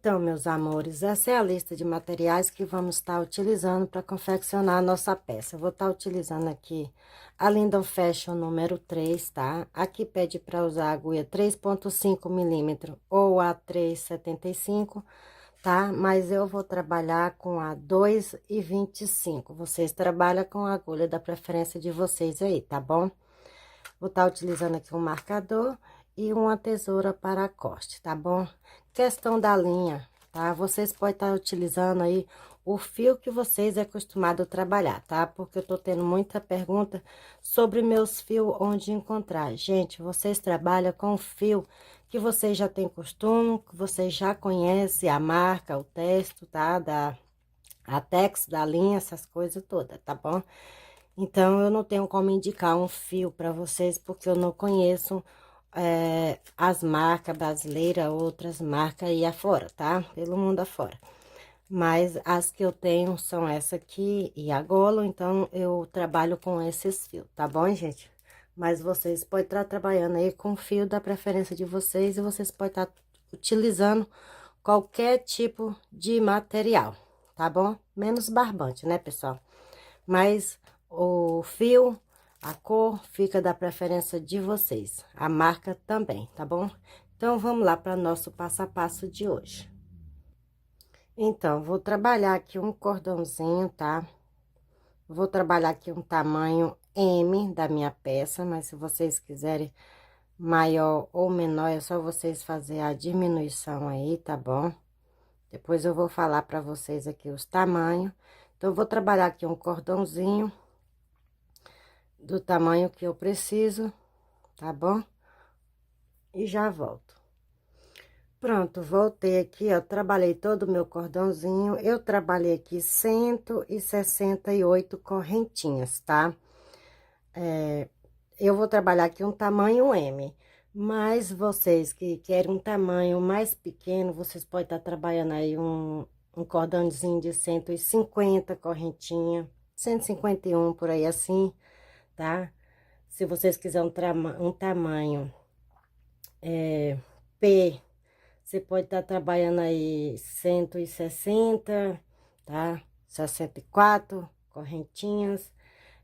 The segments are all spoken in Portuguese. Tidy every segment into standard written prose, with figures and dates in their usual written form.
Então, meus amores, essa é a lista de materiais que vamos estar utilizando para confeccionar a nossa peça. Eu vou estar utilizando aqui a Lindon Fashion número 3, tá? Aqui pede para usar a agulha 3,5 milímetros ou a 3,75, tá? Mas eu vou trabalhar com a 2,25. Vocês trabalham com a agulha da preferência de vocês aí, tá bom? Vou estar utilizando aqui um marcador e uma tesoura para corte, tá bom? Questão da linha, tá? Vocês podem estar utilizando aí o fio que vocês é acostumado a trabalhar, tá? Porque eu tô tendo muita pergunta sobre meus fios, onde encontrar. Gente, vocês trabalham com fio que vocês já têm costume, que vocês já conhecem a marca, o texto, tá? A tex da linha, essas coisas todas, tá bom? Então, eu não tenho como indicar um fio para vocês, porque eu não conheço as marcas brasileiras, outras marcas aí afora, tá? Pelo mundo afora. Mas as que eu tenho são essa aqui e a Golo, então eu trabalho com esses fios, tá bom, gente? Mas vocês podem estar trabalhando aí com o fio da preferência de vocês e vocês podem estar utilizando qualquer tipo de material, tá bom? Menos barbante, né, pessoal? Mas o fio, a cor, fica da preferência de vocês. A marca também, tá bom? Então, vamos lá para nosso passo a passo de hoje. Então, vou trabalhar aqui um cordãozinho, tá? Vou trabalhar aqui um tamanho M da minha peça, mas se vocês quiserem maior ou menor, é só vocês fazer a diminuição aí, tá bom? Depois eu vou falar para vocês aqui os tamanhos. Então, eu vou trabalhar aqui um cordãozinho do tamanho que eu preciso, tá bom? E já volto. Pronto, voltei aqui, ó, trabalhei todo o meu cordãozinho. Eu trabalhei aqui 168 correntinhas, tá? Eu vou trabalhar aqui um tamanho M, mas vocês que querem um tamanho mais pequeno, vocês podem estar trabalhando aí um cordãozinho de 150 correntinha, 151 por aí assim, tá? Se vocês quiserem um tamanho P, você pode estar trabalhando aí 160, tá? 64 correntinhas.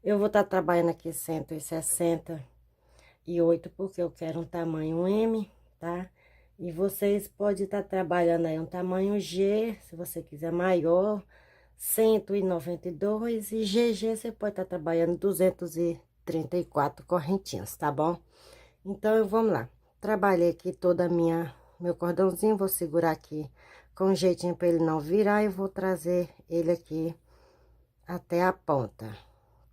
Eu vou estar trabalhando aqui 168, porque eu quero um tamanho M, tá? E vocês podem estar trabalhando aí um tamanho G, se você quiser maior, 192, e GG você pode estar trabalhando 234 correntinhas, tá bom? Então, vamos lá. Trabalhei aqui toda a meu cordãozinho, vou segurar aqui com um jeitinho para ele não virar e vou trazer ele aqui até a ponta.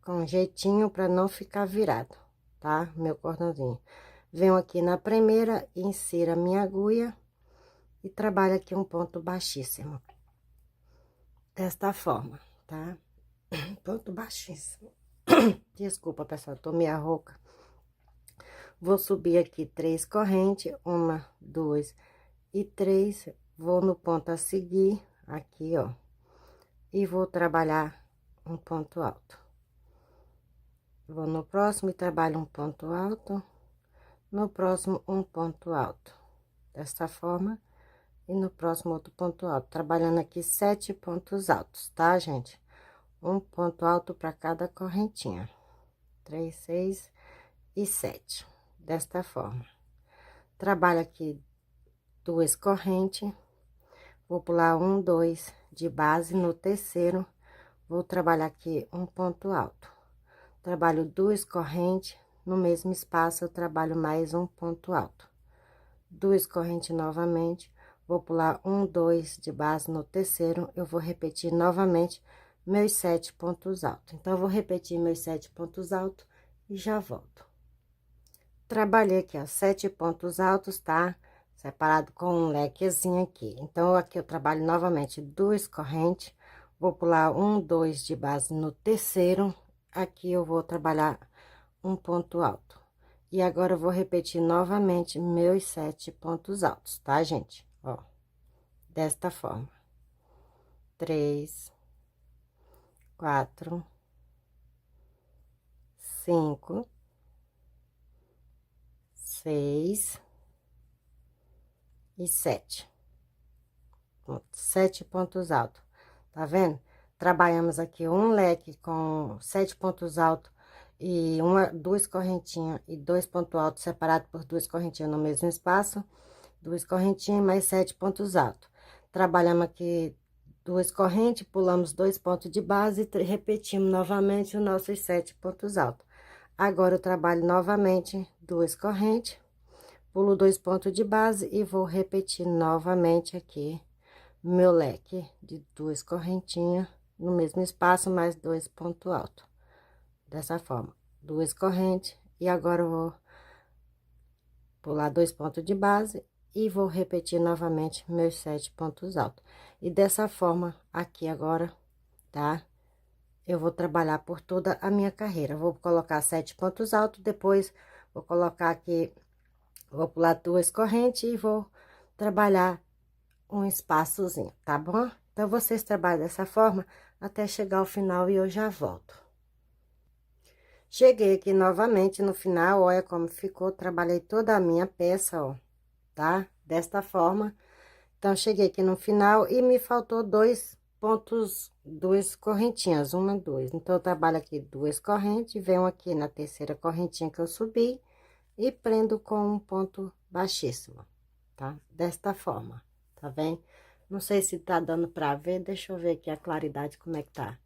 Com um jeitinho para não ficar virado, tá? Meu cordãozinho. Venho aqui na primeira, insiro a minha agulha e trabalho aqui um ponto baixíssimo. Desta forma, tá? Ponto baixíssimo. Desculpa, pessoal, tô meio rouca. Vou subir aqui 3 correntes, 1, 2 e 3, vou no ponto a seguir, aqui, ó, e vou trabalhar um ponto alto. Vou no próximo e trabalho um ponto alto, no próximo um ponto alto, desta forma, e no próximo outro ponto alto, trabalhando aqui 7 pontos altos, tá, gente? Um ponto alto para cada correntinha, 3, 6 e 7, desta forma. Trabalho aqui 2 correntes, vou pular 1, 2 de base, no terceiro, vou trabalhar aqui um ponto alto. Trabalho 2 correntes, no mesmo espaço eu trabalho mais um ponto alto. 2 correntes novamente, vou pular 1, 2 de base, no terceiro, eu vou repetir novamente meus 7 pontos altos. Então, eu vou repetir meus 7 pontos altos e já volto. Trabalhei aqui, ó, 7 pontos altos, tá? Separado com um lequezinho aqui. Então, aqui eu trabalho novamente 2 correntes, vou pular 1, 2 de base no terceiro, aqui eu vou trabalhar um ponto alto. E agora, eu vou repetir novamente meus 7 pontos altos, tá, gente? Ó, desta forma. 3, 4, 5, 6 e 7. 7 pontos altos, tá vendo? Trabalhamos aqui um leque com 7 pontos altos e duas correntinhas e 2 pontos altos separados por duas correntinhas no mesmo espaço, duas correntinhas mais 7 pontos altos. Trabalhamos aqui duas correntes, pulamos 2 pontos de base e repetimos novamente os nossos 7 pontos altos. Agora eu trabalho novamente duas correntes, pulo 2 pontos de base e vou repetir novamente aqui meu leque de duas correntinhas no mesmo espaço, mais 2 pontos altos. Dessa forma, duas correntes, e agora eu vou pular 2 pontos de base e vou repetir novamente meus 7 pontos altos. E dessa forma, aqui agora, tá? Eu vou trabalhar por toda a minha carreira. Vou colocar 7 pontos altos, depois vou colocar aqui, vou pular duas correntes e vou trabalhar um espaçozinho, tá bom? Então, vocês trabalham dessa forma até chegar ao final e eu já volto. Cheguei aqui novamente no final, olha como ficou, trabalhei toda a minha peça, ó, tá? Desta forma. Então, cheguei aqui no final e me faltou dois pontos, duas correntinhas, uma, duas. Então, eu trabalho aqui duas correntes, venho aqui na terceira correntinha que eu subi e prendo com um ponto baixíssimo, tá? Desta forma, tá vendo? Não sei se tá dando pra ver, deixa eu ver aqui a claridade como é que tá.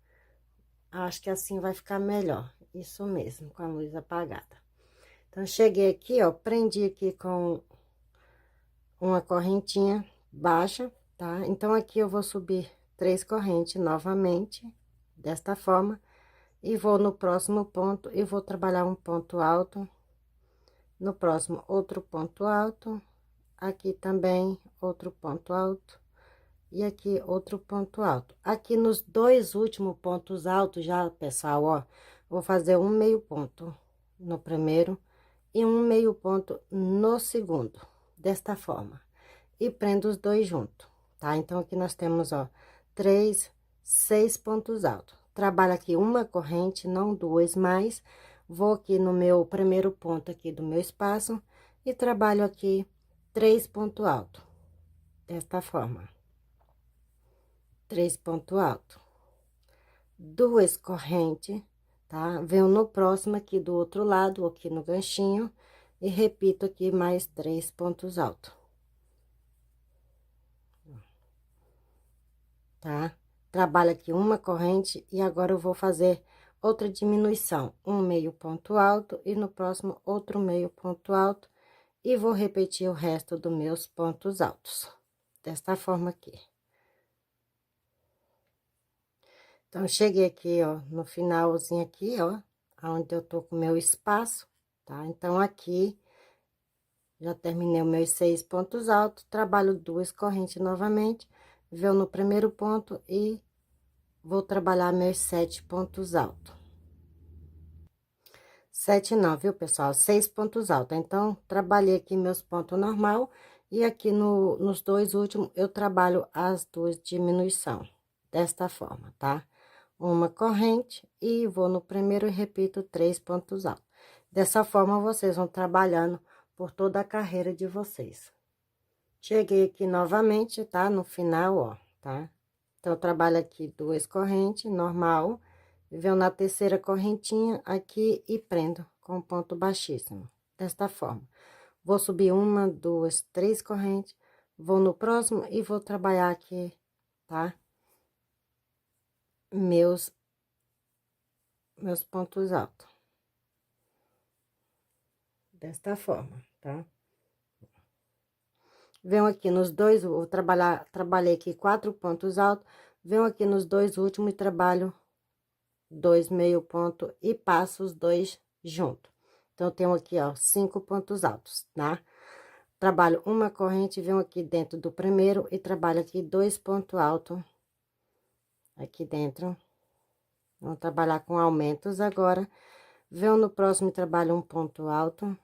Acho que assim vai ficar melhor, isso mesmo, com a luz apagada. Então, cheguei aqui, ó, prendi aqui com uma correntinha baixa, tá? Então, aqui eu vou subir 3 correntes novamente, desta forma, e vou no próximo ponto, e vou trabalhar um ponto alto, no próximo outro ponto alto, aqui também outro ponto alto, e aqui outro ponto alto. Aqui nos dois últimos pontos altos já, pessoal, ó, vou fazer um meio ponto no primeiro e um meio ponto no segundo, desta forma. E prendo os dois juntos, tá? Então, aqui nós temos, ó, 6 pontos altos. Trabalho aqui uma corrente, não duas mais. Vou aqui no meu primeiro ponto aqui do meu espaço e trabalho aqui 3 pontos altos, desta forma. 3 pontos altos. Duas correntes, tá? Venho no próximo aqui do outro lado, aqui no ganchinho, e repito aqui mais 3 pontos altos. Tá? Trabalho aqui uma corrente e agora eu vou fazer outra diminuição, um meio ponto alto e no próximo outro meio ponto alto, e vou repetir o resto dos meus pontos altos, desta forma aqui. Então, cheguei aqui, ó, no finalzinho aqui, ó, onde eu tô com o meu espaço, tá? Então, aqui, já terminei os meus 6 pontos altos, trabalho duas correntes novamente, venho no primeiro ponto e vou trabalhar meus 7 pontos altos. 7 não, viu, pessoal? 6 pontos altos. Então, trabalhei aqui meus pontos normal e aqui nos dois últimos eu trabalho as duas diminuição, desta forma, tá? Uma corrente e vou no primeiro e repito 3 pontos altos. Dessa forma, vocês vão trabalhando por toda a carreira de vocês. Cheguei aqui novamente, tá? No final, ó, tá? Então, eu trabalho aqui duas correntes, normal, venho na terceira correntinha aqui e prendo com ponto baixíssimo, desta forma. Vou subir uma, duas, 3 correntes, vou no próximo e vou trabalhar aqui, tá? Meus pontos altos. Desta forma, tá? Venho aqui nos dois, vou trabalhei aqui 4 pontos altos, venho aqui nos dois últimos e trabalho 2 meio ponto e passo os dois junto. Então, eu tenho aqui, ó, 5 pontos altos, tá? Trabalho uma corrente, venho aqui dentro do primeiro e trabalho aqui 2 pontos altos aqui dentro. Vamos trabalhar com aumentos agora. Venho no próximo e trabalho um ponto alto.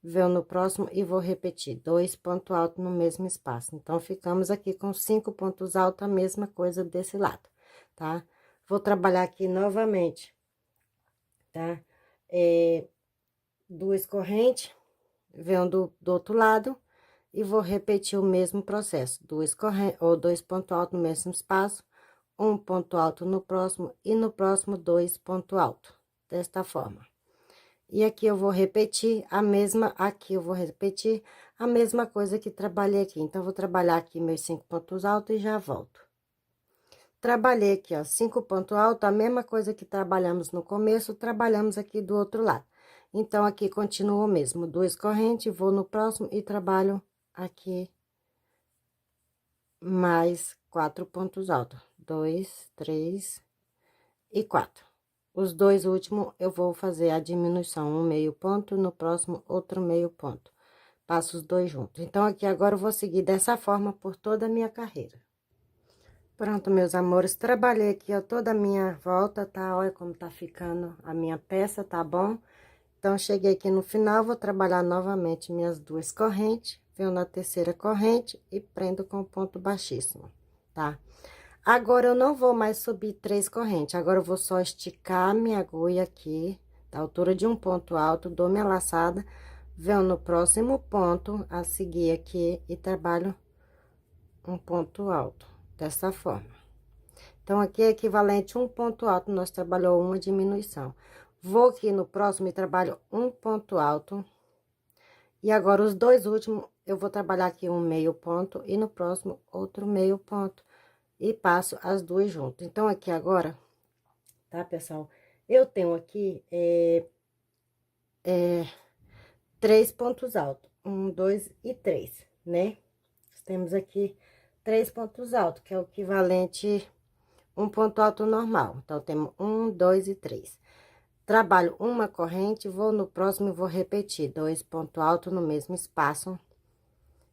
Venho no próximo e vou repetir 2 pontos altos no mesmo espaço. Então, ficamos aqui com 5 pontos altos, a mesma coisa desse lado, tá? Vou trabalhar aqui novamente, tá? Duas correntes, venho do outro lado e vou repetir o mesmo processo, dois pontos altos no mesmo espaço, um ponto alto no próximo e no próximo 2 pontos altos, desta forma. E aqui eu vou repetir aqui eu vou repetir a mesma coisa que trabalhei aqui. Então, eu vou trabalhar aqui meus 5 pontos altos e já volto. Trabalhei aqui, ó, 5 pontos altos, a mesma coisa que trabalhamos no começo, trabalhamos aqui do outro lado. Então, aqui continua o mesmo, 2 correntes, vou no próximo e trabalho aqui mais 4 pontos altos. 2, 3 e 4. Os dois últimos, eu vou fazer a diminuição, um meio ponto, no próximo, outro meio ponto. Passo os dois juntos. Então, aqui agora eu vou seguir dessa forma por toda a minha carreira. Pronto, meus amores, trabalhei aqui, ó, toda a minha volta, tá? Olha como tá ficando a minha peça, tá bom? Então, cheguei aqui no final, vou trabalhar novamente minhas 2 correntes, venho na terceira corrente e prendo com ponto baixíssimo, tá? Agora, eu não vou mais subir 3 correntes, agora eu vou só esticar minha agulha aqui, da altura de um ponto alto, dou minha laçada, venho no próximo ponto a seguir aqui e trabalho um ponto alto. Dessa forma. Então, aqui é equivalente a um ponto alto, nós trabalhou uma diminuição. Vou aqui no próximo e trabalho um ponto alto. E agora, os dois últimos, eu vou trabalhar aqui um meio ponto e no próximo, outro meio ponto. E passo as duas juntas. Então, aqui agora, tá, pessoal? Eu tenho aqui, 3 pontos altos. 1, 2 e 3, né? Temos aqui 3 pontos altos, que é o equivalente um ponto alto normal. Então, temos 1, 2 e 3. Trabalho uma corrente, vou no próximo e vou repetir 2 pontos altos no mesmo espaço.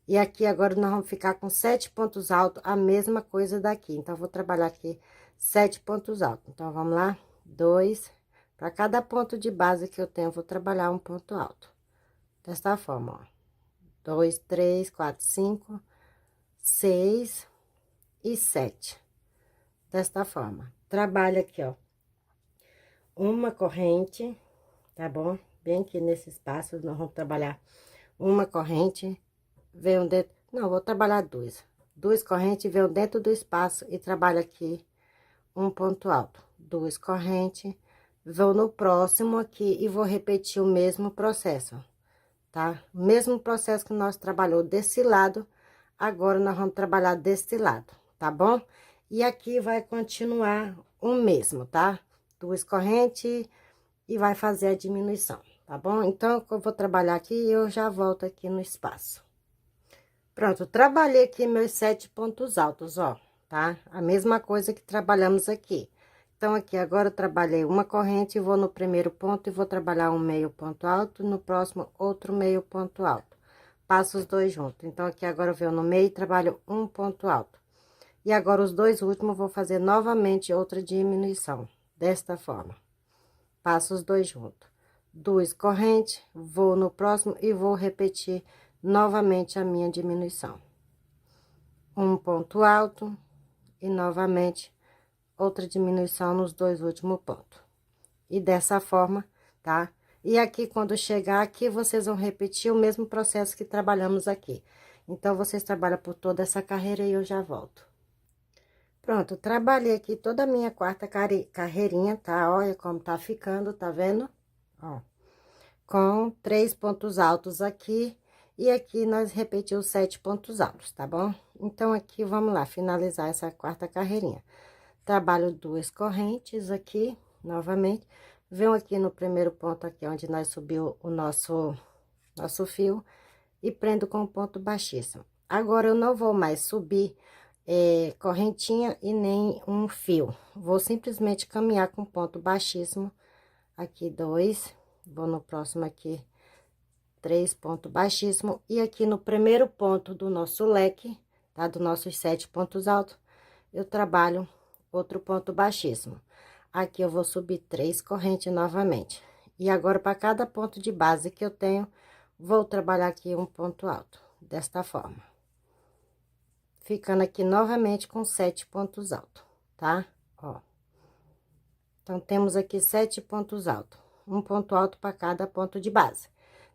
E aqui agora nós vamos ficar com 7 pontos altos, a mesma coisa daqui. Então, vou trabalhar aqui 7 pontos altos. Então, vamos lá, 2. Para cada ponto de base que eu tenho, eu vou trabalhar um ponto alto. Desta forma, ó. 2, 3, 4, 5, 6 e 7. Desta forma. Trabalho aqui, ó, uma corrente, tá bom? Bem aqui nesse espaço, nós vamos trabalhar uma corrente, venho dentro... Não, vou trabalhar 2. 2 correntes, venho dentro do espaço e trabalho aqui um ponto alto. 2 correntes, vou no próximo aqui e vou repetir o mesmo processo, tá? O mesmo processo que nós trabalhou desse lado, agora nós vamos trabalhar desse lado, tá bom? E aqui vai continuar o mesmo, tá? 2 correntes e vai fazer a diminuição, tá bom? Então, eu vou trabalhar aqui e eu já volto aqui no espaço. Pronto, trabalhei aqui meus 7 pontos altos, ó, tá? A mesma coisa que trabalhamos aqui. Então, aqui agora eu trabalhei uma corrente, vou no primeiro ponto e vou trabalhar um meio ponto alto, no próximo outro meio ponto alto. Passo os dois juntos. Então, aqui agora eu venho no meio e trabalho um ponto alto. E agora, os dois últimos, vou fazer novamente outra diminuição, desta forma. Passo os dois juntos. 2 correntes, vou no próximo e vou repetir novamente a minha diminuição. Um ponto alto e novamente outra diminuição nos dois últimos pontos. E dessa forma, tá? E aqui, quando chegar aqui, vocês vão repetir o mesmo processo que trabalhamos aqui. Então, vocês trabalham por toda essa carreira e eu já volto. Pronto, trabalhei aqui toda a minha quarta carreirinha, tá? Olha como tá ficando, tá vendo? Ó, com 3 pontos altos aqui, e aqui nós repetimos 7 pontos altos, tá bom? Então, aqui, vamos lá, finalizar essa quarta carreirinha. Trabalho 2 correntes aqui, novamente, venho aqui no primeiro ponto aqui, onde nós subiu o nosso fio, e prendo com ponto baixíssimo. Agora, eu não vou mais subir correntinha e nem um fio. Vou simplesmente caminhar com ponto baixíssimo. Aqui 2, vou no próximo aqui 3 ponto baixíssimo. E aqui no primeiro ponto do nosso leque, tá? Do nossos 7 pontos altos, eu trabalho outro ponto baixíssimo. Aqui eu vou subir 3 correntes novamente. E agora, para cada ponto de base que eu tenho, vou trabalhar aqui um ponto alto, desta forma. Ficando aqui novamente com 7 pontos altos, tá? Ó. Então, temos aqui 7 pontos altos. Um ponto alto para cada ponto de base,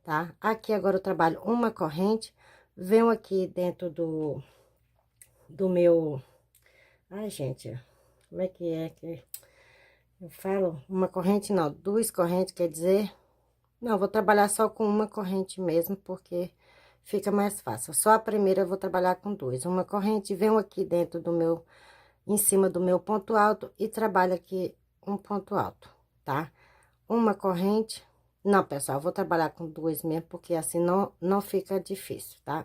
tá? Aqui, agora, eu trabalho uma corrente, Venho aqui dentro do meu... Ai, gente, como é que eu falo? Uma corrente não, duas correntes, quer dizer... Não, vou trabalhar só com uma corrente mesmo, porque fica mais fácil. Só a primeira eu vou trabalhar com duas. Uma corrente, venho aqui dentro do meu... Em cima do meu ponto alto e trabalho aqui um ponto alto, tá? Uma corrente... Não, pessoal, eu vou trabalhar com duas mesmo, porque assim não fica difícil, tá?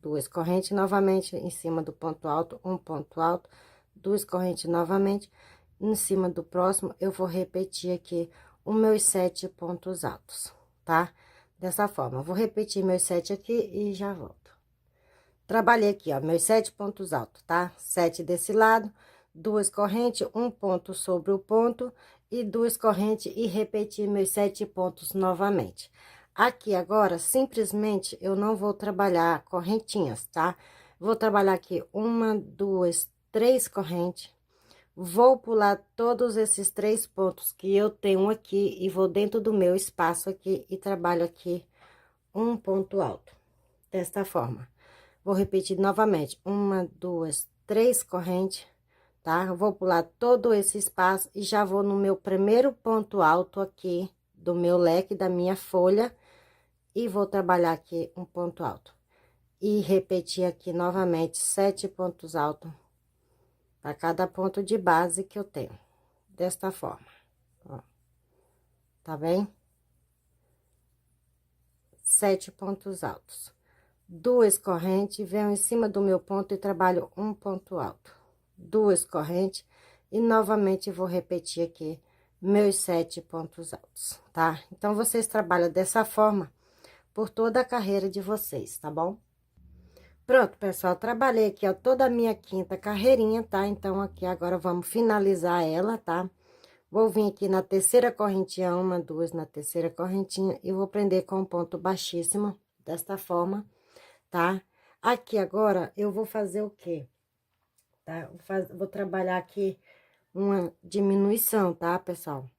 Duas correntes novamente em cima do ponto alto, um ponto alto, duas correntes novamente. Em cima do próximo, eu vou repetir aqui os meus 7 pontos altos, tá? Dessa forma, eu vou repetir meus 7 aqui e já volto. Trabalhei aqui, ó, meus 7 pontos altos, tá? 7 desse lado, duas correntes, um ponto sobre o ponto e duas correntes e repetir meus 7 pontos novamente. Aqui agora, simplesmente, eu não vou trabalhar correntinhas, tá? Vou trabalhar aqui uma, duas, três correntes. Vou pular todos esses 3 pontos que eu tenho aqui e vou dentro do meu espaço aqui e trabalho aqui um ponto alto, desta forma. Vou repetir novamente, uma, duas, três correntes, tá? Vou pular todo esse espaço e já vou no meu primeiro ponto alto aqui do meu leque, da minha folha, e vou trabalhar aqui um ponto alto. E repetir aqui novamente 7 pontos altos para cada ponto de base que eu tenho, desta forma, ó. Tá bem? 7 pontos altos. Duas correntes, venho em cima do meu ponto e trabalho um ponto alto. Duas correntes e novamente vou repetir aqui meus 7 pontos altos, tá? Então, vocês trabalham dessa forma por toda a carreira de vocês, tá bom? Pronto, pessoal, trabalhei aqui, ó, toda a minha quinta carreirinha, tá? Então, aqui agora vamos finalizar ela, tá? Vou vir aqui na terceira correntinha, uma, duas, na terceira correntinha, e vou prender com um ponto baixíssimo, desta forma, tá? Aqui agora, eu vou fazer o quê? Tá? Vou trabalhar aqui uma diminuição, tá, pessoal?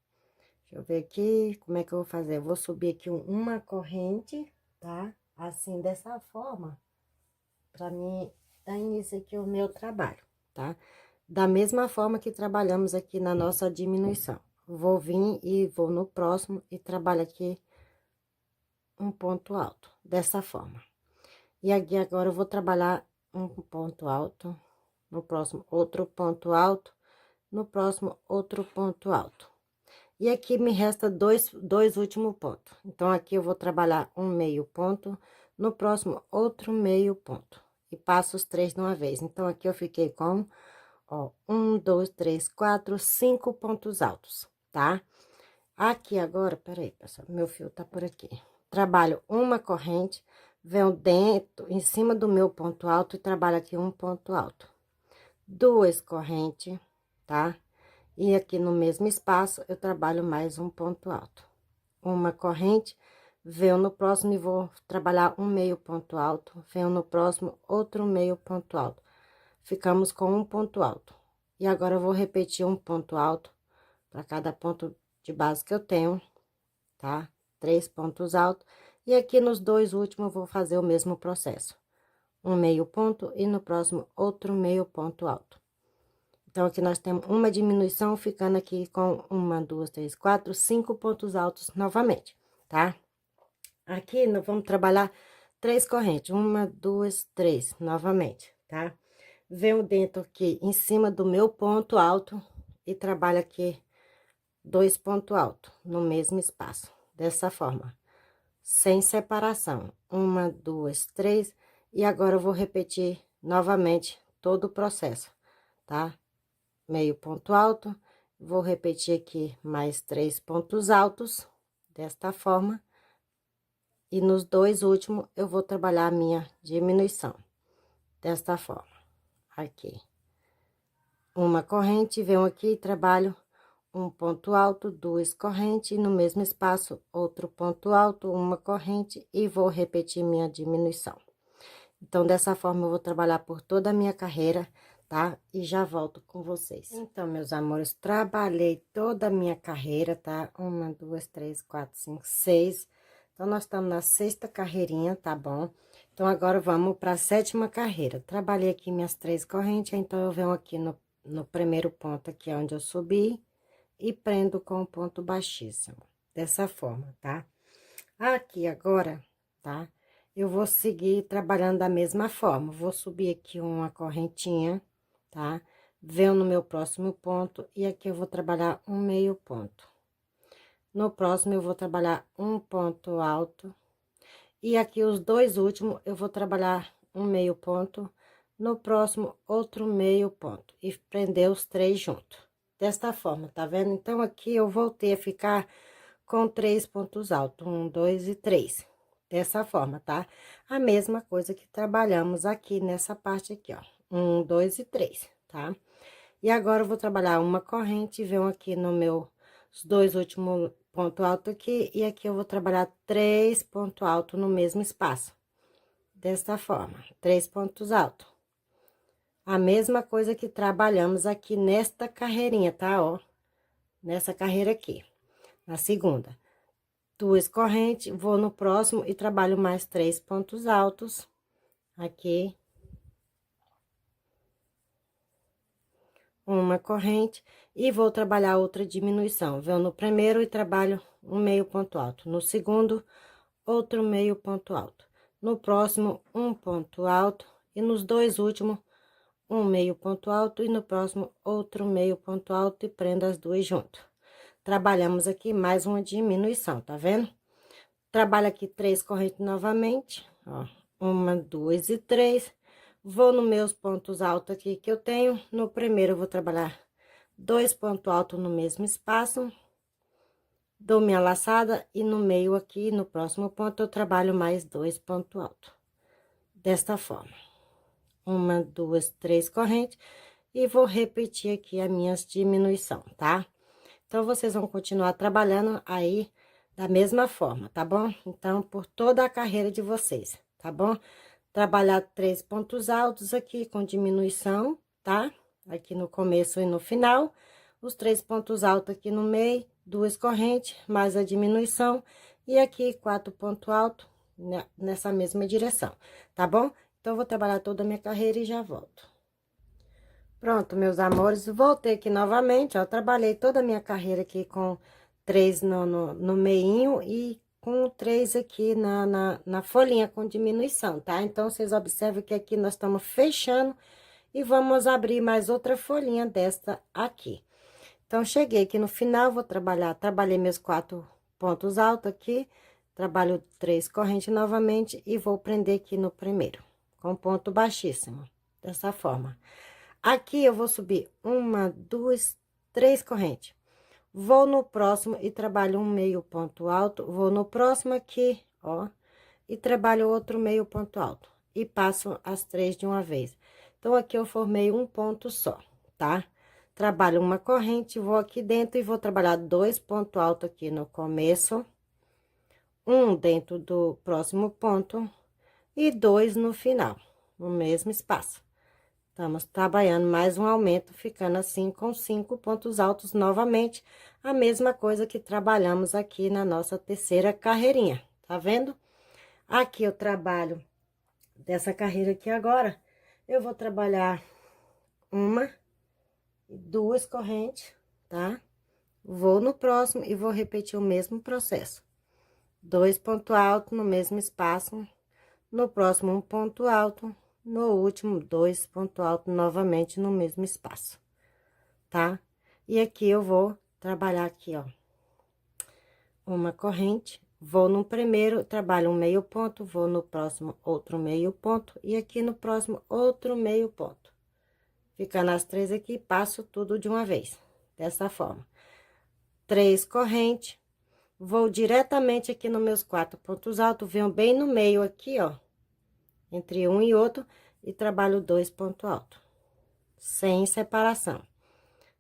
Deixa eu ver aqui, como é que eu vou fazer? Eu vou subir aqui uma corrente, tá? Assim, dessa forma, pra mim dar início aqui o meu trabalho, tá? Da mesma forma que trabalhamos aqui na nossa diminuição. Vou vir e vou no próximo e trabalho aqui um ponto alto, dessa forma. E aqui agora eu vou trabalhar um ponto alto, no próximo outro ponto alto, no próximo outro ponto alto. E aqui me resta dois últimos pontos. Então, aqui eu vou trabalhar um meio ponto, no próximo outro meio ponto. E passo os 3 de uma vez. Então, aqui eu fiquei com, ó, 1, 2, 3, 4, 5 pontos altos, tá? Aqui agora, peraí, pessoal, meu fio tá por aqui. Trabalho uma corrente, venho dentro, em cima do meu ponto alto e trabalho aqui um ponto alto. Duas correntes, tá? E aqui no mesmo espaço, eu trabalho mais um ponto alto. Uma corrente, venho no próximo e vou trabalhar um meio ponto alto, venho no próximo outro meio ponto alto. Ficamos com um ponto alto. E agora, eu vou repetir um ponto alto para cada ponto de base que eu tenho, tá? 3 pontos altos. E aqui nos dois últimos, eu vou fazer o mesmo processo. Um meio ponto e no próximo outro meio ponto alto. Então, aqui nós temos uma diminuição, ficando aqui com uma, duas, três, quatro, 5 pontos altos novamente, tá? Aqui, nós vamos trabalhar 3 correntes, uma, duas, três, novamente, tá? Venho dentro aqui, em cima do meu ponto alto, e trabalho aqui 2 pontos altos, no mesmo espaço, dessa forma, sem separação. Uma, duas, três, e agora eu vou repetir novamente todo o processo, tá? Meio ponto alto, vou repetir aqui mais 3 pontos altos, desta forma, e nos dois últimos, eu vou trabalhar a minha diminuição, desta forma, aqui. Uma corrente, venho aqui e trabalho um ponto alto, duas correntes, e no mesmo espaço, outro ponto alto, uma corrente, e vou repetir minha diminuição. Então, dessa forma, eu vou trabalhar por toda a minha carreira, tá? E já volto com vocês. Então, meus amores, trabalhei toda a minha carreira, tá? Uma, duas, três, quatro, cinco, seis. Então, nós estamos na sexta carreirinha, tá bom? Então, agora vamos para a 7ª carreira. Trabalhei aqui minhas 3 correntes, então eu venho aqui no primeiro ponto aqui onde eu subi e prendo com o ponto baixíssimo, dessa forma, tá? Aqui agora, tá? Eu vou seguir trabalhando da mesma forma, vou subir aqui uma correntinha, tá? Venho no meu próximo ponto e aqui eu vou trabalhar um meio ponto. No próximo, eu vou trabalhar um ponto alto. E aqui, os 2 últimos, eu vou trabalhar um meio ponto. No próximo, outro meio ponto. E prender os 3 juntos. Desta forma, tá vendo? Então, aqui, eu voltei a ficar com 3 pontos altos. 1, 2 e 3. Dessa forma, tá? A mesma coisa que trabalhamos aqui nessa parte aqui, ó. 1, 2 e 3, tá? E agora, eu vou trabalhar uma corrente, venho aqui no meu, os 2 últimos pontos altos aqui, e aqui eu vou trabalhar 3 pontos altos no mesmo espaço. Desta forma, 3 pontos altos. A mesma coisa que trabalhamos aqui nesta carreirinha, tá? Ó, nessa carreira aqui, na segunda. 2 correntes, vou no próximo e trabalho mais 3 pontos altos aqui. Uma corrente e vou trabalhar outra diminuição. Venho no primeiro e trabalho um meio ponto alto. No segundo, outro meio ponto alto. No próximo, um ponto alto. E nos 2 últimos, um meio ponto alto. E no próximo, outro meio ponto alto. E prendo as 2 junto. Trabalhamos aqui mais uma diminuição, tá vendo? Trabalho aqui 3 correntes novamente, ó. 1, 2 e 3. Vou nos meus pontos altos aqui que eu tenho. No primeiro, eu vou trabalhar 2 pontos altos no mesmo espaço. Dou minha laçada e no meio aqui, no próximo ponto, eu trabalho mais 2 pontos altos. Desta forma. 1, 2, 3 correntes. E vou repetir aqui as minhas diminuição, tá? Então, vocês vão continuar trabalhando aí da mesma forma, tá bom? Então, por toda a carreira de vocês, tá bom? Trabalhar 3 pontos altos aqui com diminuição, tá? Aqui no começo e no final. Os 3 pontos altos aqui no meio, 2 correntes, mais a diminuição. E aqui, 4 pontos altos, né, nessa mesma direção, tá bom? Então, eu vou trabalhar toda a minha carreira e já volto. Pronto, meus amores, voltei aqui novamente, ó, trabalhei toda a minha carreira aqui com 3 no meinho e com 3 aqui na folhinha com diminuição, tá? Então, vocês observam que aqui nós estamos fechando e vamos abrir mais outra folhinha desta aqui. Então, cheguei aqui no final, vou trabalhei meus 4 pontos altos aqui, trabalho 3 correntes novamente e vou prender aqui no primeiro, com ponto baixíssimo, dessa forma. Aqui, eu vou subir 1, 2, 3 correntes. Vou no próximo e trabalho um meio ponto alto. Vou no próximo aqui, ó, e trabalho outro meio ponto alto. E passo as 3 de uma vez. Então, aqui eu formei um ponto só, tá? Trabalho uma corrente, vou aqui dentro e vou trabalhar 2 pontos altos aqui no começo. Um dentro do próximo ponto e 2 no final, no mesmo espaço. Estamos trabalhando mais um aumento, ficando assim com 5 pontos altos novamente, a mesma coisa que trabalhamos aqui na nossa terceira carreirinha, tá vendo? Aqui eu trabalho dessa carreira aqui agora, eu vou trabalhar 1, 2 correntes, tá? Vou no próximo e vou repetir o mesmo processo. 2 pontos altos no mesmo espaço, no próximo um ponto alto, no último 2 pontos altos novamente no mesmo espaço, tá? E aqui eu vou trabalhar aqui, ó, uma corrente, vou no primeiro, trabalho um meio ponto, vou no próximo outro meio ponto, e aqui no próximo outro meio ponto. Ficando as 3 aqui, passo tudo de uma vez, dessa forma. 3 correntes, vou diretamente aqui nos meus 4 pontos altos, venho bem no meio aqui, ó, entre um e outro, e trabalho 2 pontos altos, sem separação.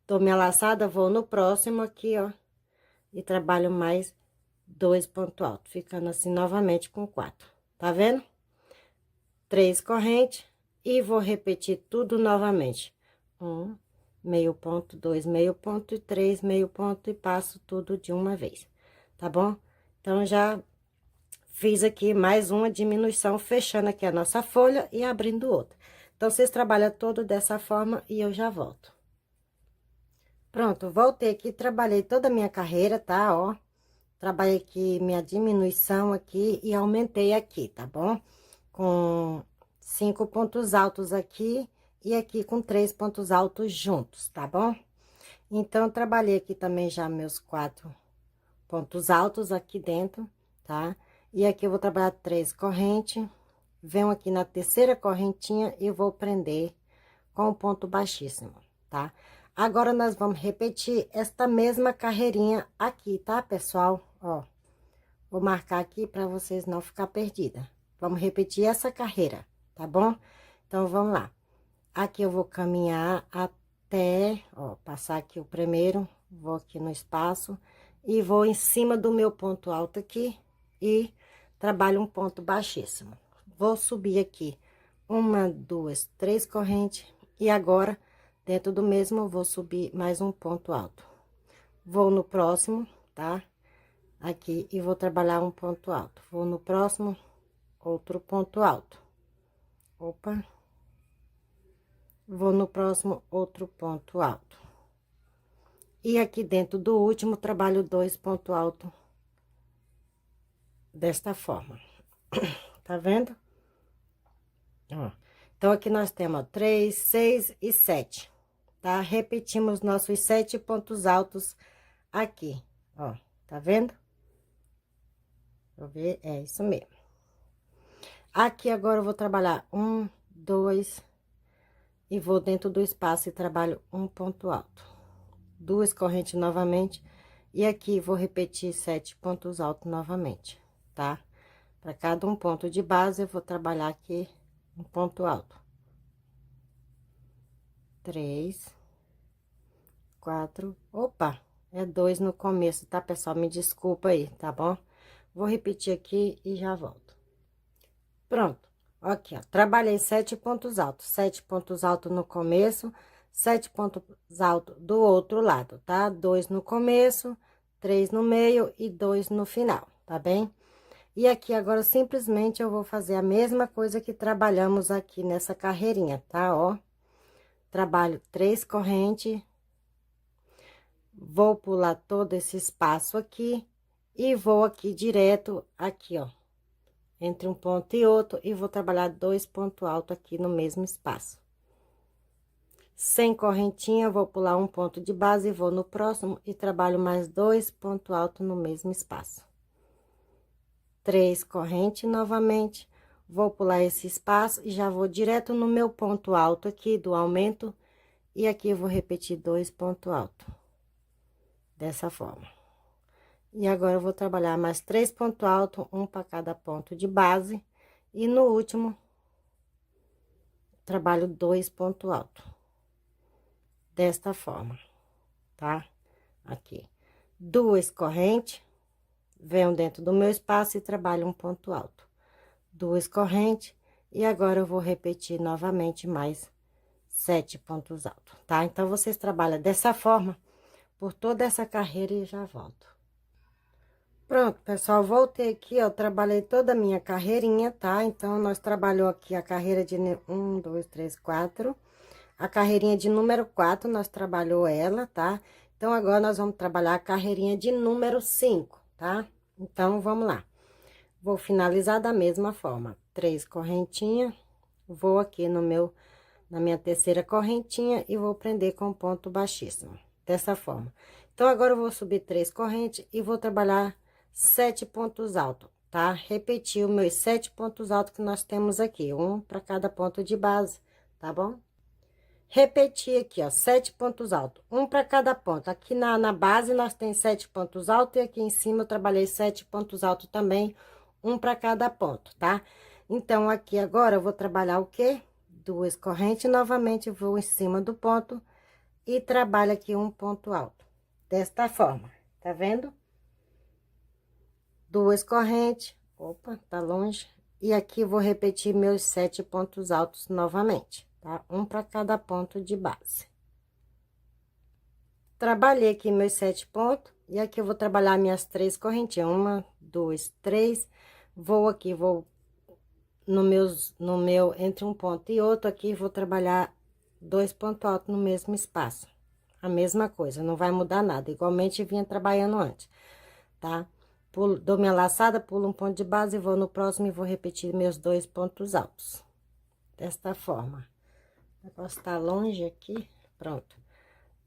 Dou minha laçada, vou no próximo aqui, ó, e trabalho mais 2 pontos altos, ficando assim novamente com 4, tá vendo? 3 correntes, e vou repetir tudo novamente. 1 meio ponto, 2 meio ponto e 3 meio ponto, e passo tudo de uma vez, tá bom? Então, já fiz aqui mais uma diminuição, fechando aqui a nossa folha e abrindo outra. Então, vocês trabalham todo dessa forma e eu já volto. Pronto, voltei aqui, trabalhei toda a minha carreira, tá? Ó, trabalhei aqui minha diminuição aqui e aumentei aqui, tá bom? Com 5 pontos altos aqui e aqui com 3 pontos altos juntos, tá bom? Então, trabalhei aqui também já meus 4 pontos altos aqui dentro, tá? E aqui eu vou trabalhar 3 correntes, venho aqui na terceira correntinha e vou prender com o ponto baixíssimo, tá? Agora, nós vamos repetir esta mesma carreirinha aqui, tá, pessoal? Ó, vou marcar aqui para vocês não ficar perdida. Vamos repetir essa carreira, tá bom? Então, vamos lá. Aqui eu vou caminhar até, ó, passar aqui o primeiro, vou aqui no espaço e vou em cima do meu ponto alto aqui e trabalho um ponto baixíssimo. Vou subir aqui 1, 2, 3 correntes e agora, dentro do mesmo, eu vou subir mais um ponto alto. Vou no próximo, tá? Aqui, e vou trabalhar um ponto alto. Vou no próximo, outro ponto alto. Opa. Vou no próximo, outro ponto alto. E aqui dentro do último, trabalho 2 pontos altos. Desta forma. Tá vendo? Ó. Então, aqui nós temos, ó, 3, 6 e 7, tá? Repetimos nossos 7 pontos altos aqui, ó, tá vendo? Deixa eu ver, é isso mesmo. Aqui agora eu vou trabalhar 1, 2, e vou dentro do espaço e trabalho um ponto alto. 2 correntes novamente, e aqui vou repetir 7 pontos altos novamente, tá? Para cada um ponto de base, eu vou trabalhar aqui um ponto alto. 3, 4, opa, é 2 no começo, tá, pessoal? Me desculpa aí, tá bom? Vou repetir aqui e já volto. Pronto, aqui, ó, trabalhei 7 pontos altos, 7 pontos altos no começo, 7 pontos altos do outro lado, tá? 2 no começo, 3 no meio e 2 no final, tá bem? E aqui agora, simplesmente, eu vou fazer a mesma coisa que trabalhamos aqui nessa carreirinha, tá? Ó, trabalho 3 correntes, vou pular todo esse espaço aqui e vou aqui direto, aqui, ó, entre um ponto e outro, e vou trabalhar 2 pontos altos aqui no mesmo espaço. Sem correntinha, vou pular um ponto de base, vou no próximo e trabalho mais 2 pontos altos no mesmo espaço. 3 correntes novamente, vou pular esse espaço e já vou direto no meu ponto alto aqui do aumento, e aqui eu vou repetir 2 pontos altos, dessa forma. E agora eu vou trabalhar mais 3 pontos altos, um para cada ponto de base, e no último, trabalho 2 pontos altos, desta forma, tá? Aqui, 2 correntes, venho dentro do meu espaço e trabalho um ponto alto. 2 correntes, e agora eu vou repetir novamente mais 7 pontos altos, tá? Então, vocês trabalham dessa forma por toda essa carreira e já volto. Pronto, pessoal, voltei aqui, ó, trabalhei toda a minha carreirinha, tá? Então, nós trabalhou aqui a carreira de 1, 2, 3, 4. A carreirinha de número 4, nós trabalhou ela, tá? Então, agora nós vamos trabalhar a carreirinha de número 5, tá? Então, vamos lá. Vou finalizar da mesma forma. 3 correntinhas, vou aqui na minha terceira correntinha e vou prender com ponto baixíssimo, dessa forma. Então, agora eu vou subir 3 correntes e vou trabalhar 7 pontos altos, tá? Repetir os meus 7 pontos altos que nós temos aqui, um para cada ponto de base, tá bom? Repetir aqui, ó, 7 pontos altos, um para cada ponto. Aqui na base nós tem 7 pontos altos e aqui em cima eu trabalhei 7 pontos altos também, um para cada ponto, tá? Então, aqui agora eu vou trabalhar o quê? 2 correntes, novamente vou em cima do ponto e trabalho aqui um ponto alto, desta forma, tá vendo? 2 correntes, opa, tá longe, e aqui vou repetir meus 7 pontos altos novamente, tá? Um para cada ponto de base. Trabalhei aqui meus 7 pontos, e aqui eu vou trabalhar minhas 3 correntinhas, 1, 2, 3, Vou aqui, vou no meu, entre um ponto e outro aqui, vou trabalhar 2 pontos altos no mesmo espaço. A mesma coisa, não vai mudar nada, igualmente vinha trabalhando antes, tá? Pulo, dou minha laçada, pulo um ponto de base, vou no próximo e vou repetir meus 2 pontos altos. Desta forma. O negócio tá longe aqui, pronto.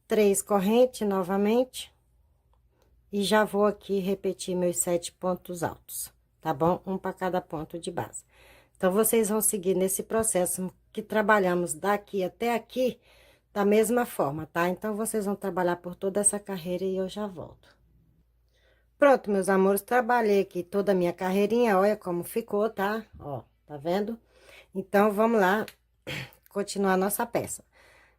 3 correntes novamente. E já vou aqui repetir meus 7 pontos altos, tá bom? Um para cada ponto de base. Então, vocês vão seguir nesse processo que trabalhamos daqui até aqui, da mesma forma, tá? Então, vocês vão trabalhar por toda essa carreira e eu já volto. Pronto, meus amores, trabalhei aqui toda a minha carreirinha, olha como ficou, tá? Ó, tá vendo? Então, vamos lá continuar a nossa peça.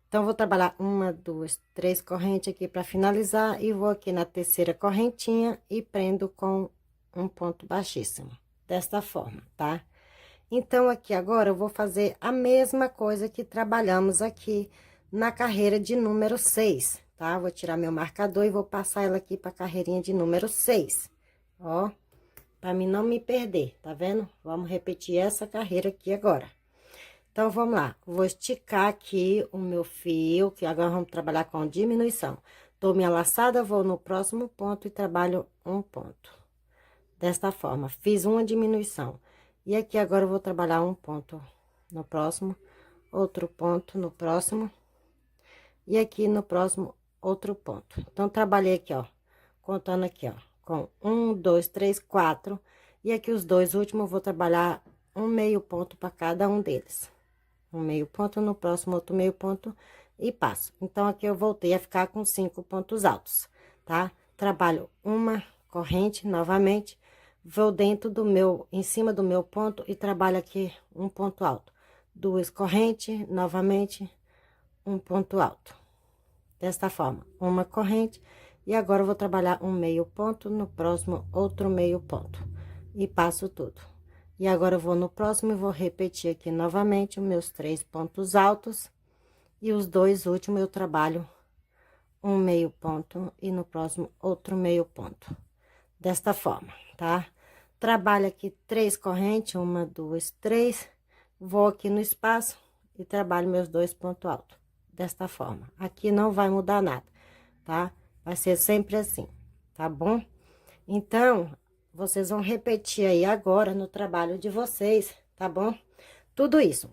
Então, vou trabalhar 1, 2, 3 correntes aqui para finalizar e vou aqui na terceira correntinha e prendo com um ponto baixíssimo, desta forma, tá? Então, aqui agora eu vou fazer a mesma coisa que trabalhamos aqui na carreira de número 6, tá? Vou tirar meu marcador e vou passar ela aqui pra carreirinha de número 6, ó, pra mim não me perder, tá vendo? Vamos repetir essa carreira aqui agora. Então, vamos lá. Vou esticar aqui o meu fio, que agora vamos trabalhar com diminuição. Dou minha laçada, vou no próximo ponto e trabalho um ponto. Desta forma, fiz uma diminuição. E aqui agora eu vou trabalhar um ponto no próximo, outro ponto no próximo. E aqui no próximo, outro ponto. Então, trabalhei aqui, ó, contando aqui, ó, com 1, 2, 3, 4. E aqui os dois últimos eu vou trabalhar um meio ponto para cada um deles. Um meio ponto, no próximo outro meio ponto e passo. Então, aqui eu voltei a ficar com 5 pontos altos, tá? Trabalho uma corrente novamente, vou dentro do meu, em cima do meu ponto e trabalho aqui um ponto alto. 2 correntes, novamente, um ponto alto. Desta forma, uma corrente, e agora eu vou trabalhar um meio ponto, no próximo outro meio ponto, e passo tudo. E agora eu vou no próximo e vou repetir aqui novamente os meus 3 pontos altos. E os dois últimos eu trabalho um meio ponto e no próximo outro meio ponto. Desta forma, tá? Trabalho aqui 3 correntes, 1, 2, 3. Vou aqui no espaço e trabalho meus 2 pontos altos. Desta forma. Aqui não vai mudar nada, tá? Vai ser sempre assim, tá bom? Então, vocês vão repetir aí agora no trabalho de vocês, tá bom? Tudo isso,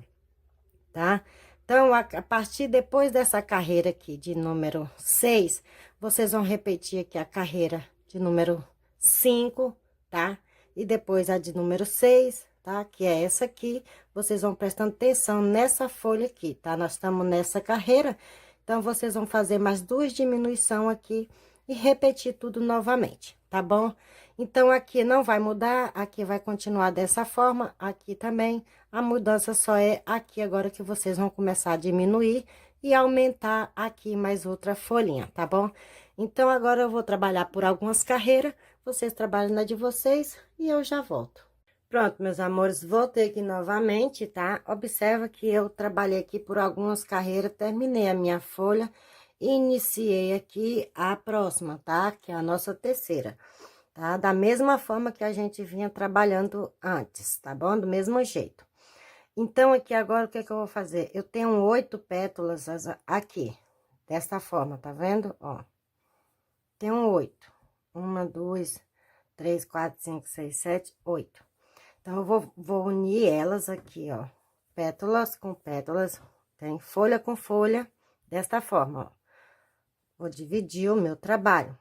tá? Então, a partir depois dessa carreira aqui de número 6, vocês vão repetir aqui a carreira de número 5, tá? E depois a de número 6, tá? Que é essa aqui. Vocês vão prestando atenção nessa folha aqui, tá? Nós estamos nessa carreira, então, vocês vão fazer mais 2 diminuições aqui e repetir tudo novamente, tá bom? Então, aqui não vai mudar, aqui vai continuar dessa forma, aqui também. A mudança só é aqui agora que vocês vão começar a diminuir e aumentar aqui mais outra folhinha, tá bom? Então, agora eu vou trabalhar por algumas carreiras, vocês trabalham na de vocês e eu já volto. Pronto, meus amores, voltei aqui novamente, tá? Observa que eu trabalhei aqui por algumas carreiras, terminei a minha folha e iniciei aqui a próxima, tá? Que é a nossa terceira, tá? Da mesma forma que a gente vinha trabalhando antes, tá bom? Do mesmo jeito. Então, aqui agora, o que que eu vou fazer? Eu tenho 8 pétalas aqui, desta forma, tá vendo? Ó, tenho 8. 1, 2, 3, 4, 5, 6, 7, 8. Então, eu vou unir elas aqui, ó, pétalas com pétalas, tem folha com folha, desta forma, ó. Vou dividir o meu trabalho,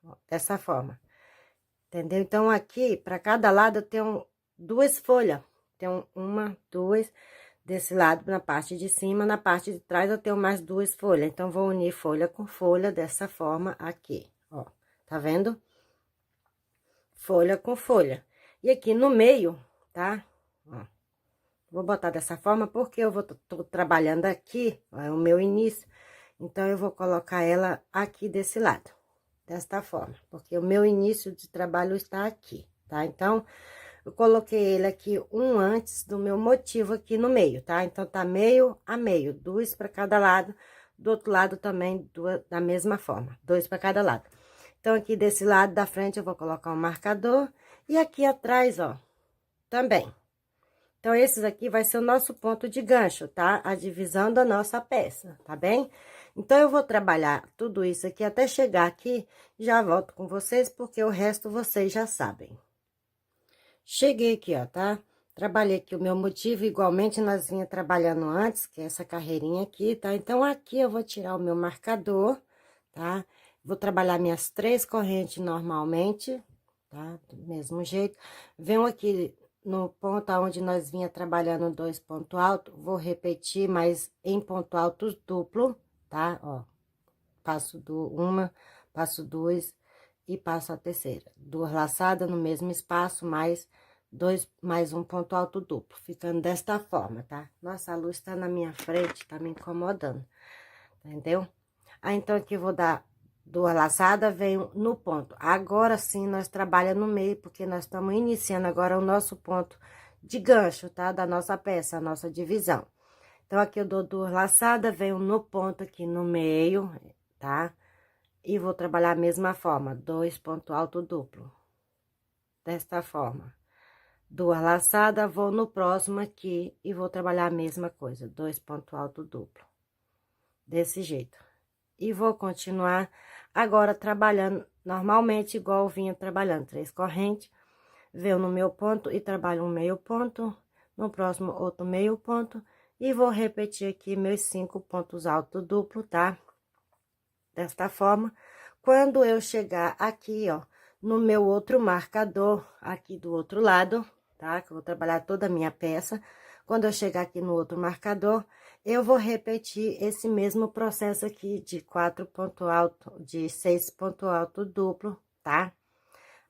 ó, dessa forma, entendeu? Então, aqui, para cada lado, eu tenho 2 folhas. Tenho 1, 2, desse lado, na parte de cima, na parte de trás, eu tenho mais 2 folhas. Então, vou unir folha com folha, dessa forma aqui, ó, tá vendo? Folha com folha. E aqui no meio, tá? Ó, vou botar dessa forma, porque eu tô trabalhando aqui, ó, é o meu início. Então, eu vou colocar ela aqui desse lado, desta forma, porque o meu início de trabalho está aqui, tá? Então, eu coloquei ele aqui um antes do meu motivo aqui no meio, tá? Então, tá meio a meio, 2 para cada lado, do outro lado também, da mesma forma, 2 para cada lado. Então, aqui desse lado da frente, eu vou colocar um marcador. E aqui atrás, ó, também. Então, esses aqui vai ser o nosso ponto de gancho, tá? A divisão da nossa peça, tá bem? Então, eu vou trabalhar tudo isso aqui até chegar aqui, já volto com vocês, porque o resto vocês já sabem. Cheguei aqui, ó, tá? Trabalhei aqui o meu motivo, igualmente nós vinha trabalhando antes, que é essa carreirinha aqui, tá? Então, aqui eu vou tirar o meu marcador, tá? Vou trabalhar minhas 3 correntes normalmente, tá? Do mesmo jeito. Venho aqui no ponto onde nós vinha trabalhando 2 pontos altos, vou repetir, mas em ponto alto duplo, tá? Ó, uma, passo 2 e passo a terceira. 2 laçadas no mesmo espaço, mais um ponto alto duplo, ficando desta forma, tá? Nossa, a luz tá na minha frente, tá me incomodando, entendeu? Aí, então, aqui eu vou dar 2 laçadas, venho no ponto. Agora sim, nós trabalhamos no meio, porque nós estamos iniciando agora o nosso ponto de gancho, tá? Da nossa peça, a nossa divisão. Então, aqui eu dou 2 laçadas, venho no ponto aqui no meio, tá? E vou trabalhar a mesma forma, 2 pontos alto duplo. Desta forma. 2 laçadas, vou no próximo aqui e vou trabalhar a mesma coisa, 2 pontos alto duplo. Desse jeito. E vou continuar agora trabalhando normalmente, igual eu vinha trabalhando, 3 correntes. Venho no meu ponto e trabalho um meio ponto, no próximo outro meio ponto. E vou repetir aqui meus 5 pontos alto duplo, tá? Desta forma, quando eu chegar aqui, ó, no meu outro marcador, aqui do outro lado, tá? Que eu vou trabalhar toda a minha peça. Quando eu chegar aqui no outro marcador, eu vou repetir esse mesmo processo aqui de 4 pontos alto, de 6 pontos alto duplo, tá?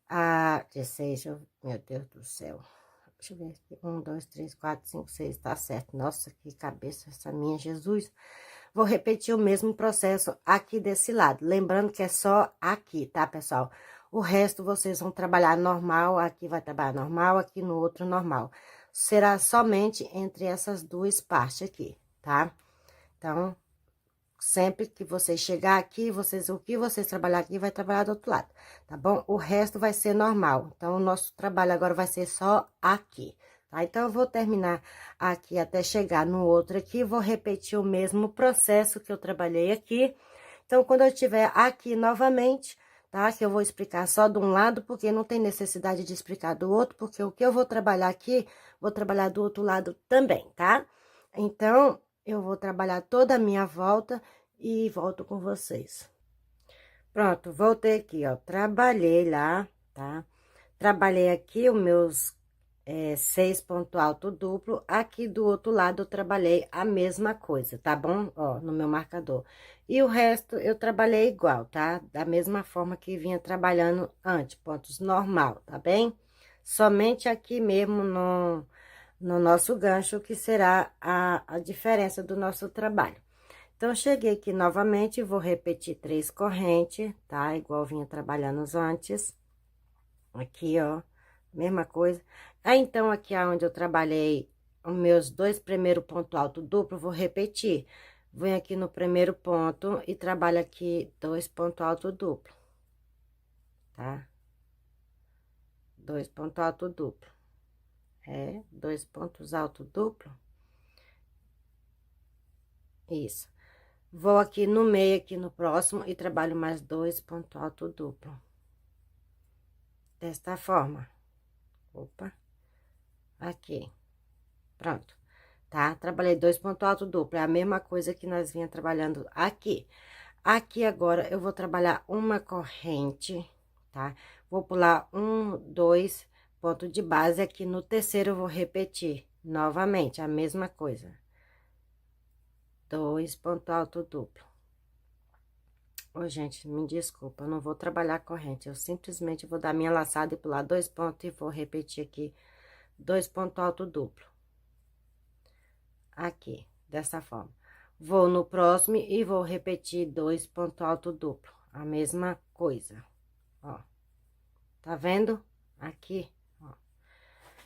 Ah, de 6, meu Deus do céu. Deixa eu ver aqui. 1, 2, 3, 4, 5, 6, tá certo. Nossa, que cabeça essa minha, Jesus. Vou repetir o mesmo processo aqui desse lado. Lembrando que é só aqui, tá, pessoal? O resto vocês vão trabalhar normal, aqui vai trabalhar normal, aqui no outro normal. Será somente entre essas 2 partes aqui, tá? Então, sempre que vocês chegar aqui, o que vocês trabalhar aqui, vai trabalhar do outro lado, tá bom? O resto vai ser normal. Então, o nosso trabalho agora vai ser só aqui, tá? Então, eu vou terminar aqui até chegar no outro aqui, vou repetir o mesmo processo que eu trabalhei aqui. Então, quando eu estiver aqui novamente, tá? Que eu vou explicar só de um lado, porque não tem necessidade de explicar do outro, porque o que eu vou trabalhar aqui, vou trabalhar do outro lado também, tá? Então, eu vou trabalhar toda a minha volta e volto com vocês. Pronto, voltei aqui, ó, trabalhei lá, tá? Trabalhei aqui os meus 6 pontos alto duplo, aqui do outro lado eu trabalhei a mesma coisa, tá bom? Ó, no meu marcador. E o resto eu trabalhei igual, tá? Da mesma forma que vinha trabalhando antes, pontos normal, tá bem? Somente aqui mesmo no nosso gancho, que será a diferença do nosso trabalho. Então, cheguei aqui novamente, vou repetir 3 correntes, tá? Igual vinha trabalhando antes. Aqui, ó, mesma coisa. Aí, então, aqui aonde eu trabalhei os meus 2 primeiros pontos alto duplo, vou repetir. Venho aqui no primeiro ponto e trabalho aqui 2 pontos alto duplo, tá? 2 pontos alto duplo. 2 pontos alto duplo. Isso. Vou aqui no meio, aqui no próximo, e trabalho mais 2 pontos alto duplo. Desta forma. Opa. Aqui. Pronto. Tá? Trabalhei 2 pontos alto duplo. É a mesma coisa que nós vinha trabalhando aqui. Aqui agora, eu vou trabalhar uma corrente, tá? Vou pular 1, 2 pontos de base. Aqui no terceiro, eu vou repetir novamente a mesma coisa. 2 pontos alto duplo. Ô, gente, me desculpa, eu não vou trabalhar corrente, eu simplesmente vou dar minha laçada e pular 2 pontos e vou repetir aqui 2 pontos alto duplo. Aqui, dessa forma. Vou no próximo e vou repetir 2 pontos alto duplo, a mesma coisa, ó. Tá vendo? Aqui, ó.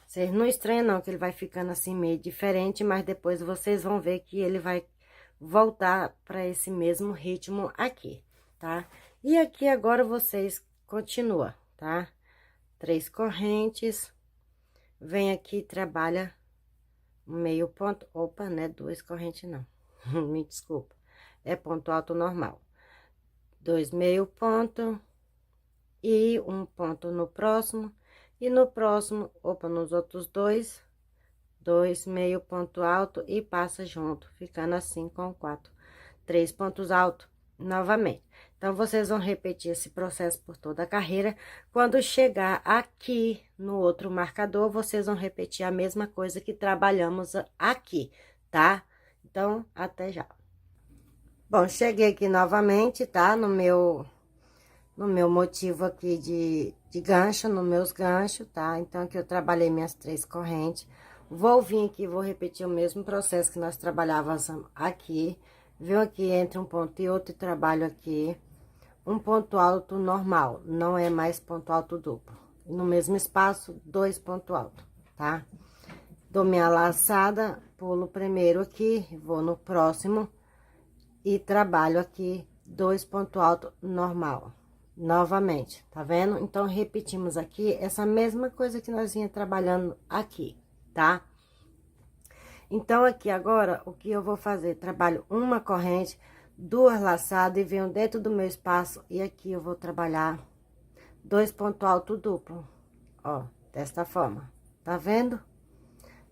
Vocês não estranham não, que ele vai ficando assim meio diferente, mas depois vocês vão ver que ele vai voltar para esse mesmo ritmo aqui, tá? E aqui agora vocês continuam, tá? 3 correntes, vem aqui e trabalha meio ponto, opa, não é 2 correntes não, me desculpa, é ponto alto normal, 2 meio ponto e um ponto no próximo, e no próximo, opa, nos outros dois meio ponto alto e passa junto, ficando assim com 3 pontos altos novamente. Então, vocês vão repetir esse processo por toda a carreira. Quando chegar aqui no outro marcador, vocês vão repetir a mesma coisa que trabalhamos aqui, tá? Então, até já. Bom, cheguei aqui novamente, tá? No meu motivo aqui de gancho, nos meus ganchos, tá? Então, aqui eu trabalhei minhas 3 correntes. Vou vir aqui, vou repetir o mesmo processo que nós trabalhávamos aqui. Venho aqui entre um ponto e outro e trabalho aqui um ponto alto normal, não é mais ponto alto duplo. No mesmo espaço, 2 pontos altos, tá? Dou minha laçada, pulo primeiro aqui, vou no próximo e trabalho aqui 2 pontos altos normal. Novamente, tá vendo? Então, repetimos aqui essa mesma coisa que nós vinha trabalhando aqui, tá? Então, aqui agora, o que eu vou fazer? Trabalho uma corrente, 2 laçadas e venho dentro do meu espaço e aqui eu vou trabalhar 2 pontos altos duplo, ó, desta forma, tá vendo?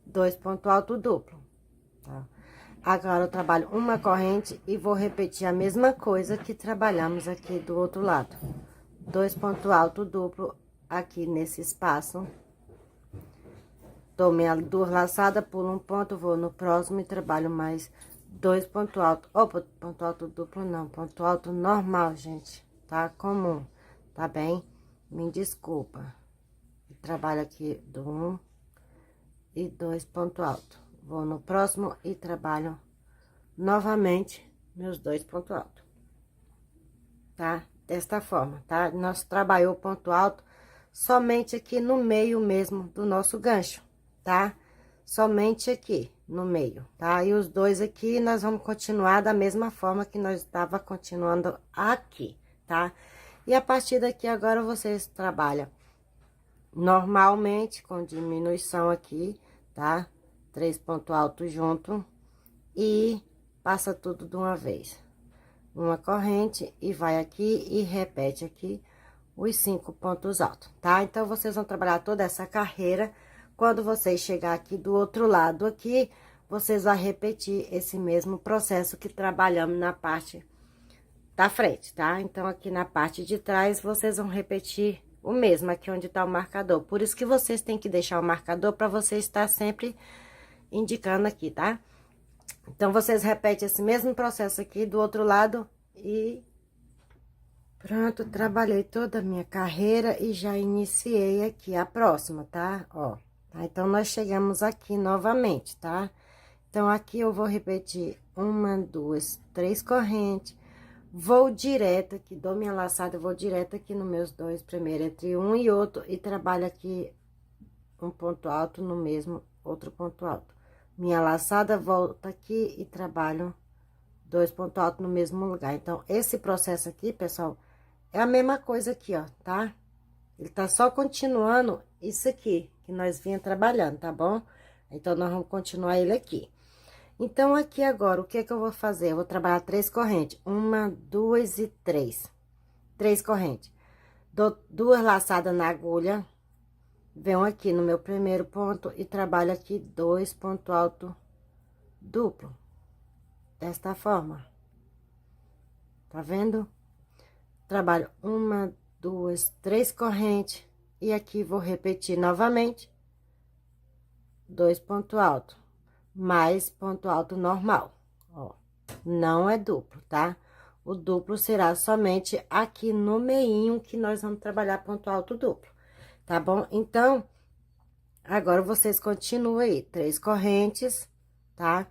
2 pontos altos duplo, tá? Agora, eu trabalho uma corrente e vou repetir a mesma coisa que trabalhamos aqui do outro lado. 2 pontos altos duplo aqui nesse espaço. Dou minha 2 laçadas, pulo um ponto, vou no próximo e trabalho mais 2 pontos altos. Opa, ponto alto duplo não, ponto alto normal, gente, tá? Comum, tá bem? Me desculpa. Trabalho aqui do 1 e 2 pontos altos. Vou no próximo e trabalho novamente meus 2 pontos altos, tá? Desta forma, tá? Nós trabalhou o ponto alto somente aqui no meio mesmo do nosso gancho, tá? Somente aqui no meio, tá? E os dois aqui nós vamos continuar da mesma forma que nós estava continuando aqui, tá? E a partir daqui agora vocês trabalham normalmente com diminuição aqui, tá? 3 pontos altos junto e passa tudo de uma vez. Uma corrente e vai aqui e repete aqui os 5 pontos altos, tá? Então, vocês vão trabalhar toda essa carreira. Quando vocês chegar aqui do outro lado aqui, vocês vão repetir esse mesmo processo que trabalhamos na parte da frente, tá? Então, aqui na parte de trás, vocês vão repetir o mesmo, aqui onde tá o marcador. Por isso que vocês têm que deixar o marcador para você estar sempre indicando aqui, tá? Então, vocês repetem esse mesmo processo aqui do outro lado e pronto, trabalhei toda a minha carreira e já iniciei aqui a próxima, tá? Ó, tá? Então, nós chegamos aqui novamente, tá? Então, aqui eu vou repetir 1, 2, 3 correntes, vou direto aqui, dou minha laçada, vou direto aqui nos meus 2 primeiros, entre um e outro, e trabalho aqui um ponto alto no mesmo outro ponto alto. Minha laçada, volta aqui e trabalho 2 pontos altos no mesmo lugar. Então, esse processo aqui, pessoal, é a mesma coisa aqui, ó, tá? Ele tá só continuando isso aqui, que nós vinha trabalhando, tá bom? Então, nós vamos continuar ele aqui. Então, aqui agora, o que que eu vou fazer? Eu vou trabalhar 3 correntes. 1, 2 e 3. 3 correntes. Dou 2 laçadas na agulha. Venho aqui no meu primeiro ponto e trabalho aqui 2 pontos altos duplo. Desta forma. Tá vendo? Trabalho 1, 2, 3 correntes. E aqui vou repetir novamente. 2 pontos altos. Mais ponto alto normal, ó. Não é duplo, tá? O duplo será somente aqui no meinho que nós vamos trabalhar ponto alto duplo, tá bom? Então, agora vocês continuam aí, 3 correntes, tá?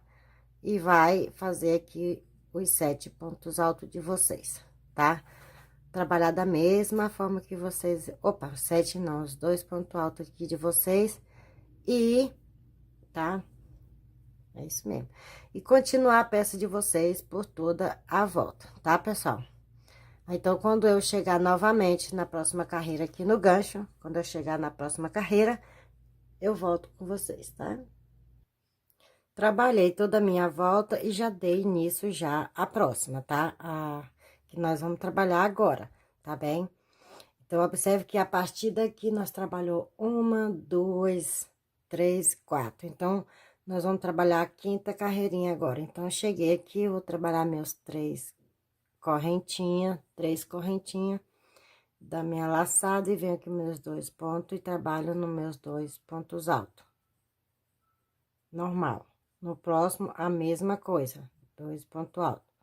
E vai fazer aqui os 7 pontos altos de vocês, tá? Trabalhar da mesma forma que vocês... Opa, 7 não, os 2 pontos altos aqui de vocês e... Tá? É isso mesmo. E continuar a peça de vocês por toda a volta, tá, pessoal? Então, quando eu chegar novamente na próxima carreira aqui no gancho, quando eu chegar na próxima carreira, eu volto com vocês, tá? Trabalhei toda a minha volta e já dei início já à próxima, tá? Que nós vamos trabalhar agora, tá bem? Então, observe que a partir daqui nós trabalhou uma, duas, três, quatro. Então, nós vamos trabalhar a quinta carreirinha agora. Então, eu cheguei aqui, vou trabalhar meus três correntinhas da minha laçada e venho aqui meus 2 pontos e trabalho nos meus 2 pontos altos. Normal. No próximo, a mesma coisa, 2 pontos altos.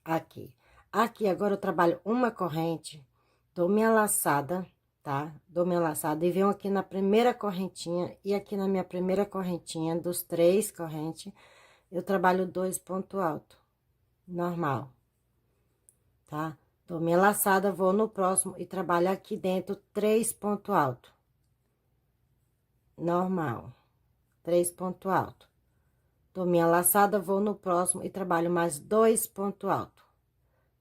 Aqui. Aqui, agora eu trabalho uma corrente, dou minha laçada, tá? Dou minha laçada e venho aqui na primeira correntinha, e aqui na minha primeira correntinha, dos 3 correntes, eu trabalho 2 pontos altos, normal, tá? Dou minha laçada, vou no próximo e trabalho aqui dentro 3 pontos altos, normal, 3 pontos altos. Dou minha laçada, vou no próximo e trabalho mais 2 pontos altos.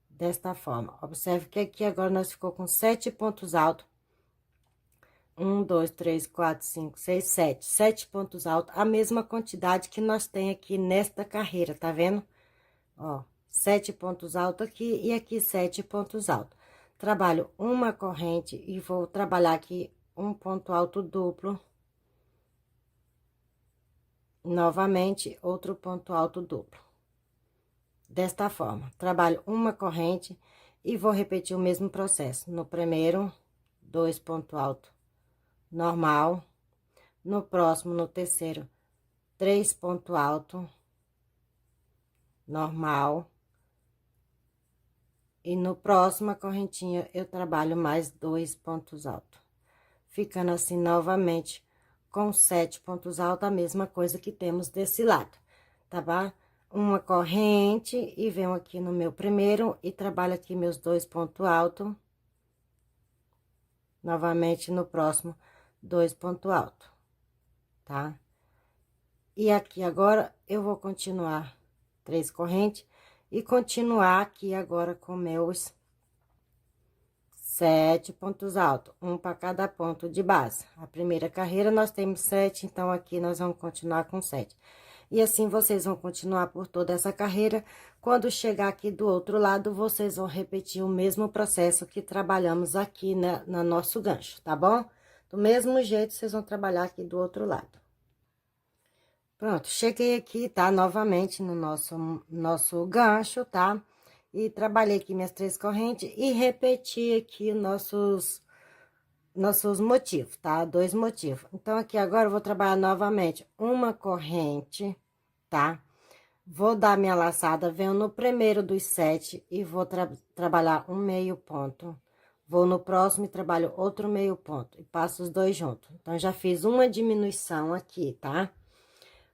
Desta forma, observe que aqui agora nós ficou com 7 pontos altos. 1, 2, 3, 4, 5, 6, 7. 7 pontos altos, a mesma quantidade que nós tem aqui nesta carreira, tá vendo? Ó, 7 pontos altos aqui e aqui 7 pontos altos. Trabalho uma corrente e vou trabalhar aqui um ponto alto duplo. Novamente, outro ponto alto duplo. Desta forma, trabalho uma corrente e vou repetir o mesmo processo. No primeiro, 2 pontos altos, normal. No próximo, no terceiro, 3 pontos altos, normal. E no próximo, a correntinha, eu trabalho mais 2 pontos altos. Ficando assim, novamente, com 7 pontos altos, a mesma coisa que temos desse lado, tá bom? Uma corrente e venho aqui no meu primeiro e trabalho aqui meus 2 pontos altos. Novamente, no próximo, 2 pontos altos, tá? E aqui agora, eu vou continuar 3 correntes e continuar aqui agora com meus 7 pontos altos, um para cada ponto de base. A primeira carreira nós temos 7, então aqui nós vamos continuar com 7. E assim vocês vão continuar por toda essa carreira. Quando chegar aqui do outro lado, vocês vão repetir o mesmo processo que trabalhamos aqui no nosso gancho, tá bom? Do mesmo jeito, vocês vão trabalhar aqui do outro lado. Pronto, cheguei aqui, tá? Novamente no nosso gancho, tá? E trabalhei aqui minhas 3 correntes e repeti aqui nossos motivos, tá? 2 motivos. Então, aqui agora eu vou trabalhar novamente uma corrente, tá? Vou dar minha laçada, venho no primeiro dos 7 e vou trabalhar um meio ponto. Vou no próximo e trabalho outro meio ponto e passo os 2 juntos. Então, já fiz uma diminuição aqui, tá?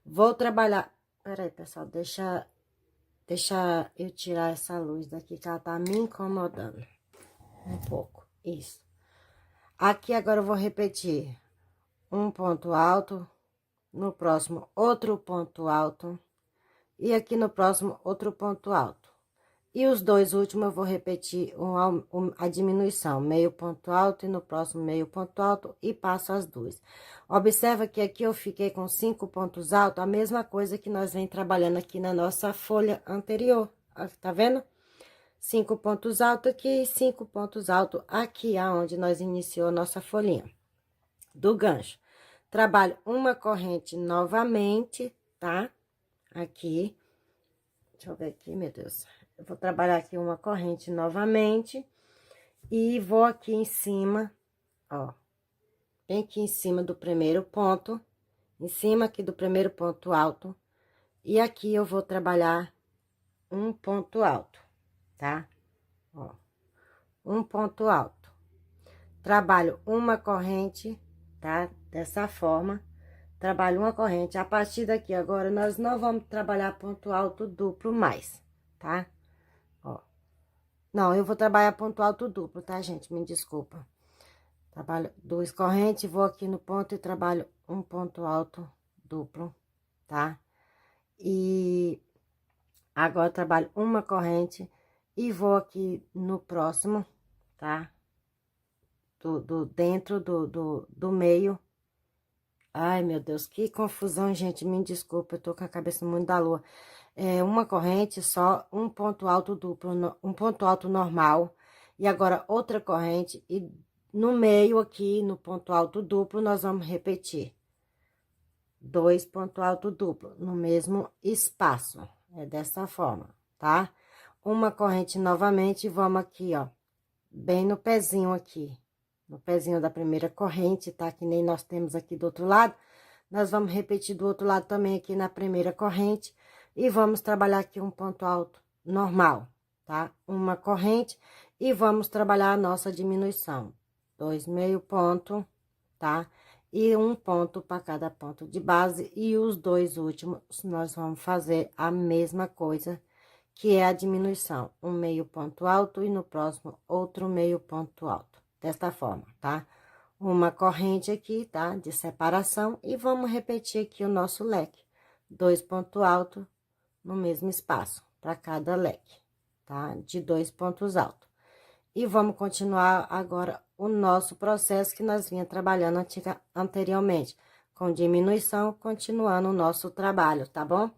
Vou trabalhar... Peraí, pessoal, deixa eu tirar essa luz daqui que ela tá me incomodando um pouco. Isso. Aqui agora eu vou repetir um ponto alto, no próximo outro ponto alto e aqui no próximo outro ponto alto. E os 2 últimos eu vou repetir a diminuição, meio ponto alto e no próximo meio ponto alto e passo as 2. Observa que aqui eu fiquei com 5 pontos altos, a mesma coisa que nós vem trabalhando aqui na nossa folha anterior, tá vendo? 5 pontos altos aqui e 5 pontos altos aqui, aonde nós iniciou a nossa folhinha do gancho. Trabalho uma corrente novamente, tá? Aqui, deixa eu ver aqui, meu Deus. Eu vou trabalhar aqui uma corrente novamente e vou aqui em cima, ó, bem aqui em cima do primeiro ponto, em cima aqui do primeiro ponto alto, e aqui eu vou trabalhar um ponto alto, tá? Ó, um ponto alto. Trabalho uma corrente, tá? Dessa forma, trabalho uma corrente. A partir daqui agora, nós não vamos trabalhar ponto alto duplo mais, tá? Ó. Não, eu vou trabalhar ponto alto duplo, tá, gente? Me desculpa. Trabalho 2 correntes, vou aqui no ponto e trabalho um ponto alto duplo, tá? E agora trabalho uma corrente e vou aqui no próximo, tá? Dentro do meio. Ai, meu Deus, que confusão, gente, me desculpa, eu tô com a cabeça muito da lua. É uma corrente só, um ponto alto duplo, um ponto alto normal, e agora outra corrente, e no meio aqui, no ponto alto duplo, nós vamos repetir. 2 pontos alto duplo, no mesmo espaço, é dessa forma, tá? Uma corrente novamente, e vamos aqui, ó, bem no pezinho aqui, no pezinho da primeira corrente, tá? Que nem nós temos aqui do outro lado. Nós vamos repetir do outro lado também aqui na primeira corrente. E vamos trabalhar aqui um ponto alto normal, tá? Uma corrente e vamos trabalhar a nossa diminuição. 2 meio ponto, tá? E um ponto para cada ponto de base. E os dois últimos, nós vamos fazer a mesma coisa, que é a diminuição. Um meio ponto alto e no próximo outro meio ponto alto. Desta forma, tá? Uma corrente aqui, tá? De separação. E vamos repetir aqui o nosso leque. 2 pontos altos no mesmo espaço, para cada leque, tá? De 2 pontos altos. E vamos continuar agora o nosso processo que nós vinha trabalhando anteriormente, com diminuição, continuando o nosso trabalho, tá bom?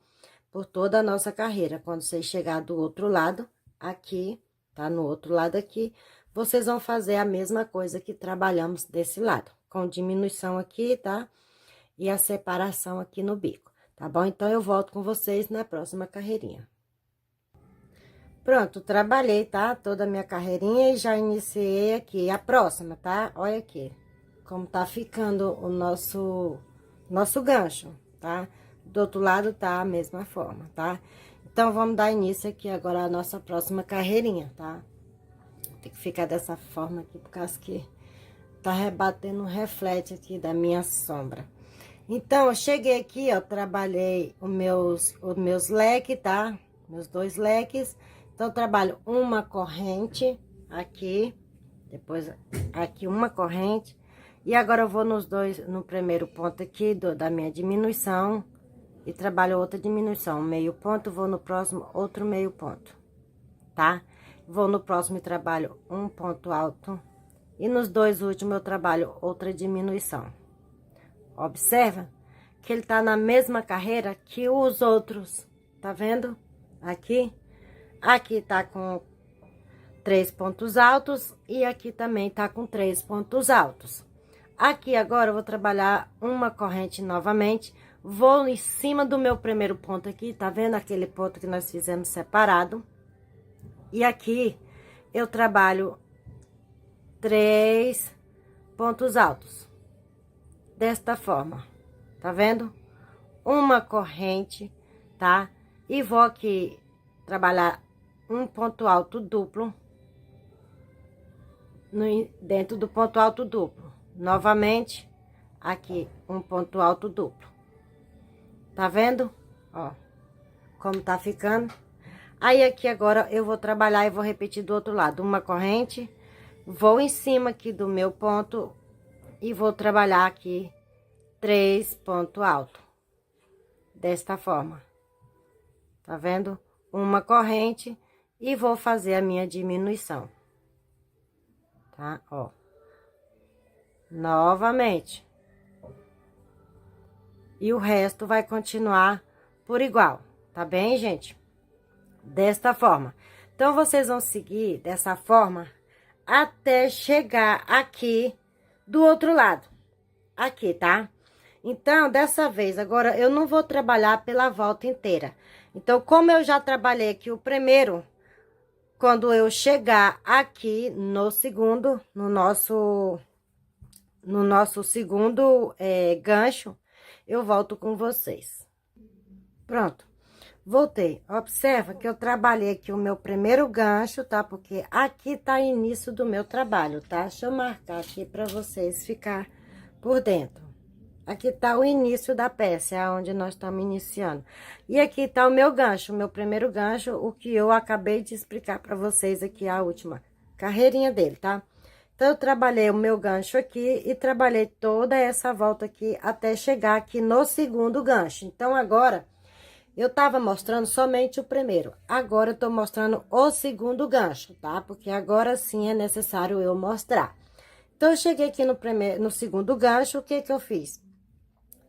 Por toda a nossa carreira. Quando vocês chegar do outro lado, aqui, tá? No outro lado aqui, vocês vão fazer a mesma coisa que trabalhamos desse lado, com diminuição aqui, tá? E a separação aqui no bico, tá bom? Então, eu volto com vocês na próxima carreirinha. Pronto, trabalhei, tá? Toda a minha carreirinha e já iniciei aqui a próxima, tá? Olha aqui, como tá ficando o nosso gancho, tá? Do outro lado tá a mesma forma, tá? Então, vamos dar início aqui agora a nossa próxima carreirinha, tá? Tem que ficar dessa forma aqui, por causa que tá rebatendo um reflete aqui da minha sombra. Então, eu cheguei aqui, ó, trabalhei os meus leques, tá? Meus 2 leques. Então, eu trabalho uma corrente aqui, depois aqui uma corrente. E agora, eu vou no primeiro ponto aqui da minha diminuição. E trabalho outra diminuição, meio ponto, vou no próximo, outro meio ponto, tá? Vou no próximo e trabalho um ponto alto. E nos 2 últimos, eu trabalho outra diminuição. Observa que ele tá na mesma carreira que os outros, tá vendo? Aqui tá com 3 pontos altos e aqui também tá com 3 pontos altos. Aqui agora eu vou trabalhar uma corrente novamente, vou em cima do meu primeiro ponto aqui, tá vendo aquele ponto que nós fizemos separado? E aqui eu trabalho 3 pontos altos. Desta forma, tá vendo? Uma corrente, tá? E vou aqui trabalhar um ponto alto duplo dentro do ponto alto duplo. Novamente, aqui um ponto alto duplo. Tá vendo? Ó, como tá ficando. Aí, aqui agora, eu vou trabalhar e vou repetir do outro lado. Uma corrente, vou em cima aqui do meu ponto e vou trabalhar aqui 3 pontos altos. Desta forma. Tá vendo? Uma corrente e vou fazer a minha diminuição. Tá? Ó. Novamente. E o resto vai continuar por igual, tá bem, gente? Desta forma. Então, vocês vão seguir dessa forma até chegar aqui do outro lado. Aqui, tá? Então, dessa vez, agora, eu não vou trabalhar pela volta inteira. Então, como eu já trabalhei aqui o primeiro, quando eu chegar aqui no segundo, no nosso segundo gancho, eu volto com vocês. Pronto, voltei. Observa que eu trabalhei aqui o meu primeiro gancho, tá? Porque aqui tá o início do meu trabalho, tá? Deixa eu marcar aqui pra vocês ficar por dentro. Aqui tá o início da peça, é onde nós estamos iniciando. E aqui tá o meu gancho, o meu primeiro gancho, o que eu acabei de explicar pra vocês aqui, a última carreirinha dele, tá? Então, eu trabalhei o meu gancho aqui e trabalhei toda essa volta aqui até chegar aqui no segundo gancho. Então, agora, Eu tava mostrando somente o primeiro. Agora eu tô mostrando o segundo gancho, tá? Porque agora sim é necessário eu mostrar. Então, eu cheguei aqui no segundo gancho, o que que eu fiz?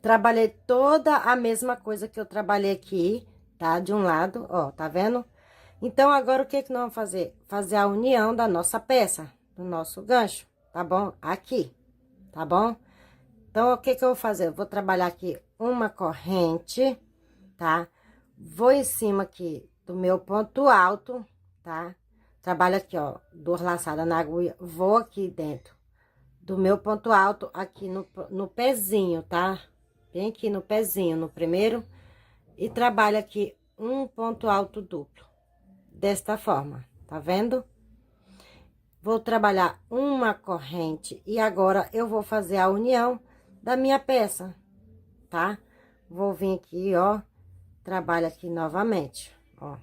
Trabalhei toda a mesma coisa que eu trabalhei aqui, tá? De um lado, ó, tá vendo? Então, agora o que que nós vamos fazer? Fazer a união da nossa peça, do nosso gancho, tá bom? Aqui, tá bom? Então, o que que eu vou fazer? Eu vou trabalhar aqui uma corrente, tá? Vou em cima aqui do meu ponto alto, tá? Trabalho aqui, ó, 2 laçadas na agulha, vou aqui dentro do meu ponto alto, aqui no pezinho, tá? Bem aqui no pezinho, no primeiro, e trabalho aqui um ponto alto duplo, desta forma, tá vendo? Vou trabalhar uma corrente e agora eu vou fazer a união da minha peça, tá? Vou vir aqui, ó, trabalho aqui novamente, ó.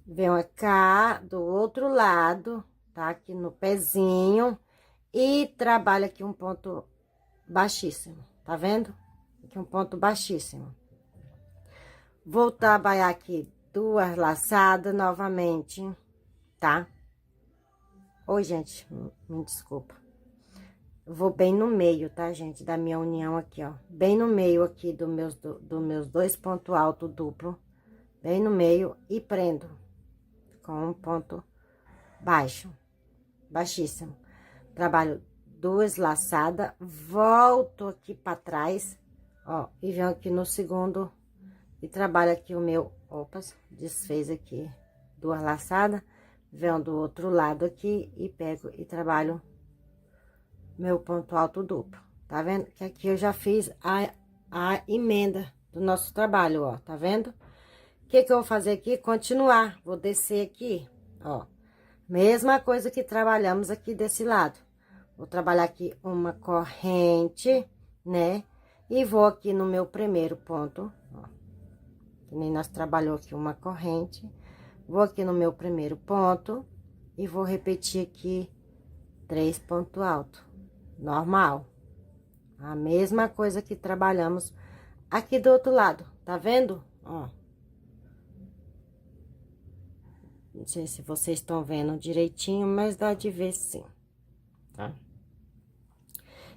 Venho cá do outro lado, tá? Aqui no pezinho e trabalho aqui um ponto baixíssimo, tá vendo? Aqui um ponto baixíssimo. Vou trabalhar aqui 2 laçadas novamente, tá? Oi, gente, me desculpa. Vou bem no meio, tá, gente, da minha união aqui, ó. Bem no meio aqui do meus 2 pontos altos duplo, bem no meio e prendo com um ponto baixo, baixíssimo. Trabalho 2 laçadas, volto aqui para trás, ó, e venho aqui no segundo e trabalho aqui o meu, opas, desfez aqui 2 laçadas, venho do outro lado aqui e pego e trabalho meu ponto alto duplo, tá vendo? Que aqui eu já fiz a emenda do nosso trabalho, ó, tá vendo? O que que eu vou fazer aqui? Continuar, vou descer aqui, ó, mesma coisa que trabalhamos aqui desse lado. Vou trabalhar aqui uma corrente, né? E vou aqui no meu primeiro ponto, ó, que nem nós trabalhou aqui uma corrente. Vou aqui no meu primeiro ponto e vou repetir aqui 3 pontos altos, normal. A mesma coisa que trabalhamos aqui do outro lado, tá vendo? Ó. Não sei se vocês estão vendo direitinho, mas dá de ver sim, tá?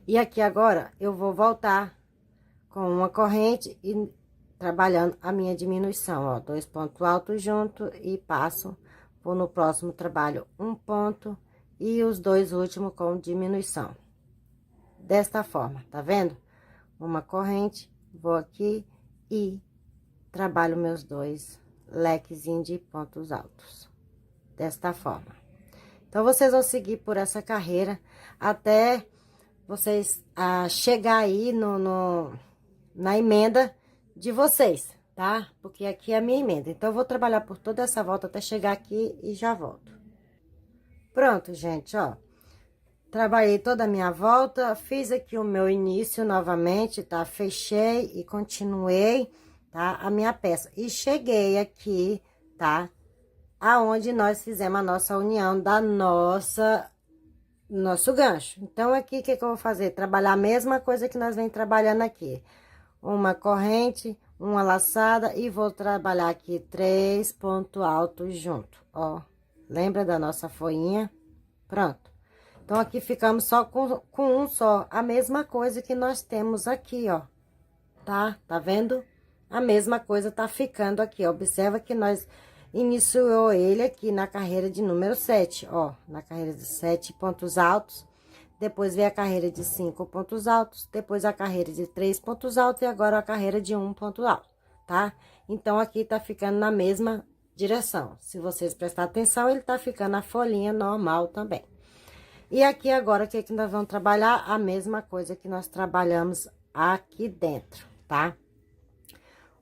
E aqui agora, eu vou voltar com uma corrente e trabalhando a minha diminuição, ó. 2 pontos altos junto e passo, vou no próximo trabalho um ponto e os 2 últimos com diminuição. Desta forma, tá vendo? Uma corrente, vou aqui e trabalho meus 2 lequezinhos de pontos altos. Desta forma. Então, vocês vão seguir por essa carreira até vocês chegar aí na emenda de vocês, tá? Porque aqui é a minha emenda. Então, eu vou trabalhar por toda essa volta até chegar aqui e já volto. Pronto, gente, ó. Trabalhei toda a minha volta, fiz aqui o meu início novamente, tá? Fechei e continuei, tá? A minha peça. E cheguei aqui, tá? Aonde nós fizemos a nossa união da nosso gancho. Então, aqui, o que que eu vou fazer? Trabalhar a mesma coisa que nós vem trabalhando aqui. Uma corrente, uma laçada e vou trabalhar aqui 3 pontos altos junto, ó. Lembra da nossa folhinha? Pronto. Então, aqui ficamos só com um só, a mesma coisa que nós temos aqui, ó. Tá? Tá vendo? A mesma coisa tá ficando aqui, ó. Observa que nós iniciou ele aqui na carreira de número 7, ó. Na carreira de 7 pontos altos. Depois veio a carreira de 5 pontos altos. Depois a carreira de 3 pontos altos. E agora a carreira de 1 ponto alto, tá? Então, aqui tá ficando na mesma direção. Se vocês prestarem atenção, ele tá ficando a folhinha normal também. E aqui agora, o que que nós vamos trabalhar? A mesma coisa que nós trabalhamos aqui dentro, tá?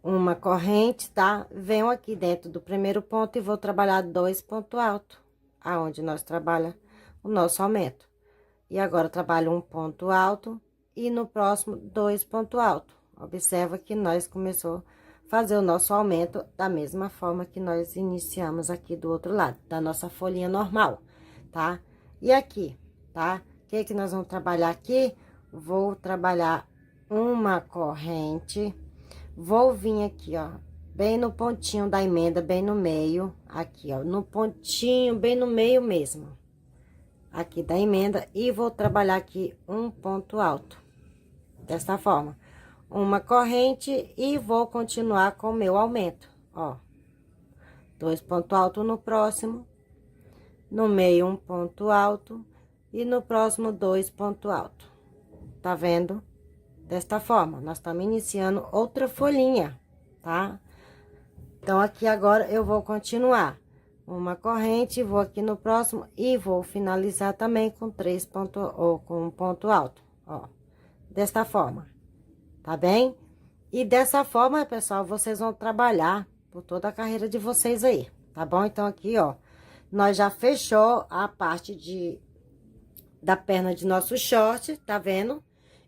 Uma corrente, tá? Venho aqui dentro do primeiro ponto e vou trabalhar 2 pontos altos, aonde nós trabalha o nosso aumento. E agora, trabalho um ponto alto e no próximo 2 pontos altos. Observa que nós começou a fazer o nosso aumento da mesma forma que nós iniciamos aqui do outro lado, da nossa folhinha normal, tá? E aqui, tá? O que que nós vamos trabalhar aqui? Vou trabalhar uma corrente, Vou vir aqui, ó, bem no pontinho da emenda, bem no meio, aqui, ó, no pontinho, bem no meio mesmo, aqui da emenda, e vou trabalhar aqui um ponto alto, desta forma. Uma corrente e vou continuar com o meu aumento, ó. 2 pontos altos no próximo, no meio um ponto alto e no próximo 2 pontos altos. Tá vendo? Desta forma, nós estamos iniciando outra folhinha, tá? Então, aqui agora eu vou continuar uma corrente, vou aqui no próximo e vou finalizar também com 3 pontos, ou com um ponto alto, ó. Desta forma, tá bem? E dessa forma, pessoal, vocês vão trabalhar por toda a carreira de vocês aí, tá bom? Então, aqui, ó, nós já fechou a parte da perna de nosso short, tá vendo?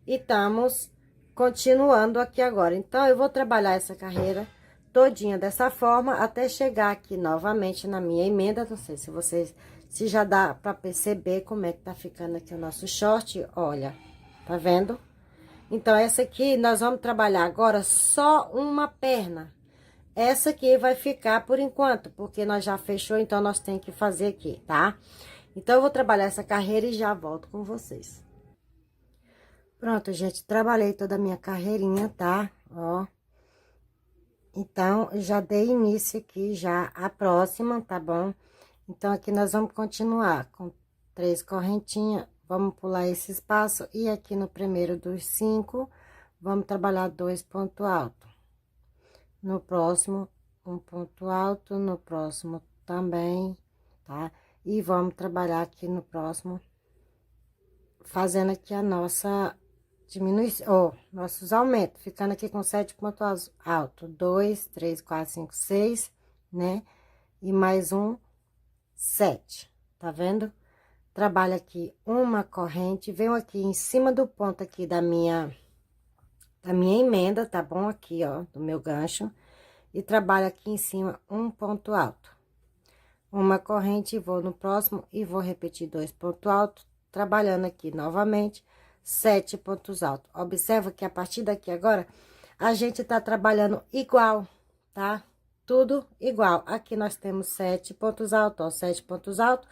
E estamos continuando aqui agora. Então, eu vou trabalhar essa carreira todinha dessa forma, até chegar aqui novamente na minha emenda. Não sei se vocês, se já dá pra perceber como é que tá ficando aqui o nosso short, olha, tá vendo? Então, essa aqui, nós vamos trabalhar agora só uma perna. Essa aqui vai ficar por enquanto, porque nós já fechou, então nós temos que fazer aqui, tá? Então, eu vou trabalhar essa carreira e já volto com vocês. Pronto, gente, trabalhei toda a minha carreirinha, tá? Ó. Então, já dei início aqui já a próxima, tá bom? Então, aqui nós vamos continuar com 3 correntinhas, vamos pular esse espaço e aqui no primeiro dos 5, vamos trabalhar 2 pontos altos. No próximo, um ponto alto, no próximo também, tá? E vamos trabalhar aqui no próximo, fazendo aqui a nossa diminuição, nossos aumentos, ficando aqui com 7 pontos altos, 2, 3, 4, 5, 6, né? E mais um, 7, tá vendo? Trabalho aqui uma corrente, venho aqui em cima do ponto aqui da minha emenda, tá bom? Aqui, ó, do meu gancho, e trabalho aqui em cima um ponto alto. Uma corrente, vou no próximo e vou repetir 2 pontos altos, trabalhando aqui novamente 7 pontos altos. Observa que a partir daqui agora, a gente tá trabalhando igual, tá? Tudo igual. Aqui nós temos 7 pontos altos, ó, 7 pontos altos,